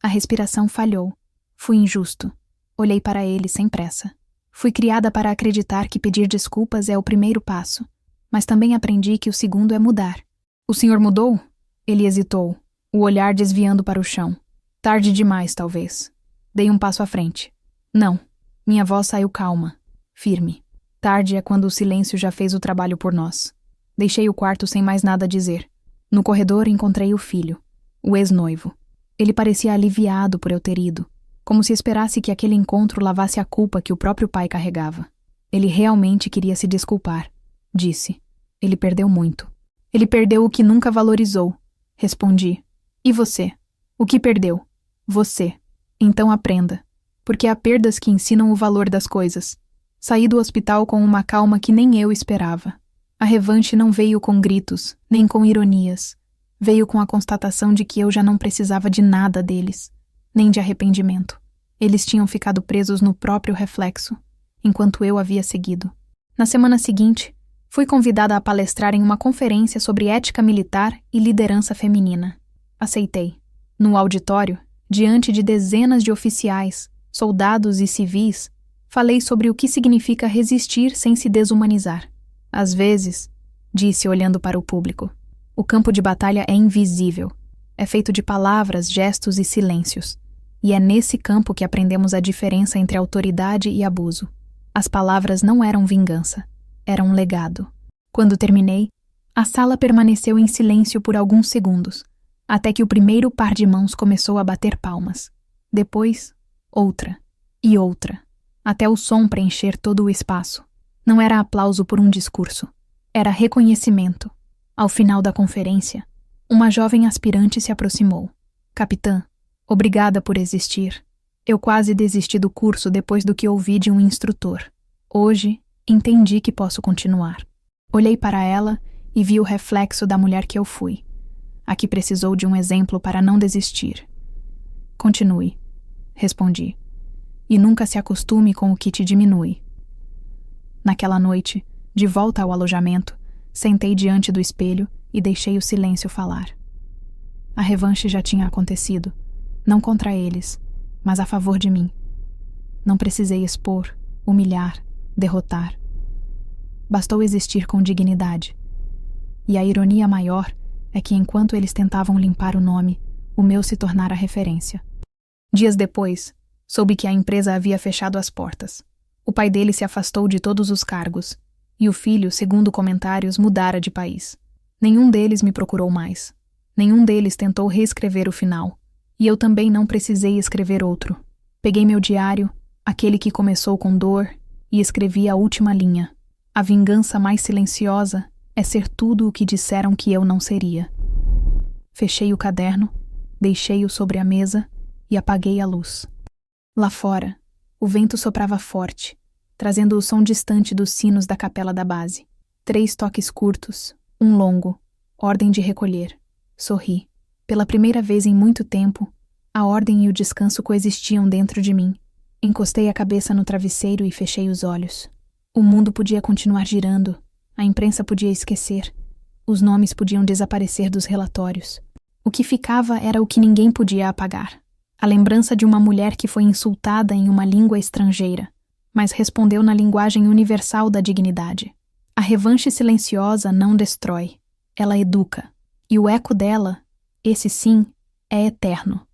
A respiração falhou. Fui injusto. Olhei para ele sem pressa. Fui criada para acreditar que pedir desculpas é o primeiro passo. Mas também aprendi que o segundo é mudar. O senhor mudou? Ele hesitou, o olhar desviando para o chão. Tarde demais, talvez. Dei um passo à frente. Não. Minha voz saiu calma, firme. Tarde é quando o silêncio já fez o trabalho por nós. Deixei o quarto sem mais nada a dizer. No corredor encontrei o filho, o ex-noivo. Ele parecia aliviado por eu ter ido, como se esperasse que aquele encontro lavasse a culpa que o próprio pai carregava. Ele realmente queria se desculpar, disse. Ele perdeu muito. Ele perdeu o que nunca valorizou, respondi. E você? O que perdeu? Você. Então aprenda, porque há perdas que ensinam o valor das coisas. Saí do hospital com uma calma que nem eu esperava. A revanche não veio com gritos, nem com ironias. Veio com a constatação de que eu já não precisava de nada deles, nem de arrependimento. Eles tinham ficado presos no próprio reflexo, enquanto eu havia seguido. Na semana seguinte, fui convidada a palestrar em uma conferência sobre ética militar e liderança feminina. Aceitei. No auditório, diante de dezenas de oficiais, soldados e civis, falei sobre o que significa resistir sem se desumanizar. Às vezes, disse olhando para o público, o campo de batalha é invisível. É feito de palavras, gestos e silêncios. E é nesse campo que aprendemos a diferença entre autoridade e abuso. As palavras não eram vingança, eram um legado. Quando terminei, a sala permaneceu em silêncio por alguns segundos, até que o primeiro par de mãos começou a bater palmas. Depois, outra e outra, até o som preencher todo o espaço. Não era aplauso por um discurso, era reconhecimento. Ao final da conferência, uma jovem aspirante se aproximou. Capitã, obrigada por existir. Eu quase desisti do curso depois do que ouvi de um instrutor. Hoje, entendi que posso continuar. Olhei para ela e vi o reflexo da mulher que eu fui, a que precisou de um exemplo para não desistir. Continue, respondi. E nunca se acostume com o que te diminui. Naquela noite, de volta ao alojamento, sentei diante do espelho e deixei o silêncio falar. A revanche já tinha acontecido, não contra eles, mas a favor de mim. Não precisei expor, humilhar, derrotar. Bastou existir com dignidade. E a ironia maior é que enquanto eles tentavam limpar o nome, o meu se tornara referência. Dias depois, soube que a empresa havia fechado as portas. O pai dele se afastou de todos os cargos, e o filho, segundo comentários, mudara de país. Nenhum deles me procurou mais. Nenhum deles tentou reescrever o final. E eu também não precisei escrever outro. Peguei meu diário, aquele que começou com dor, e escrevi a última linha. A vingança mais silenciosa é ser tudo o que disseram que eu não seria. Fechei o caderno, deixei-o sobre a mesa e apaguei a luz. Lá fora, o vento soprava forte, trazendo o som distante dos sinos da capela da base. 3 toques curtos, um longo, ordem de recolher. Sorri. Pela primeira vez em muito tempo, a ordem e o descanso coexistiam dentro de mim. Encostei a cabeça no travesseiro e fechei os olhos. O mundo podia continuar girando, a imprensa podia esquecer, os nomes podiam desaparecer dos relatórios. O que ficava era o que ninguém podia apagar. A lembrança de uma mulher que foi insultada em uma língua estrangeira, mas respondeu na linguagem universal da dignidade. A revanche silenciosa não destrói, ela educa. E o eco dela, esse sim, é eterno.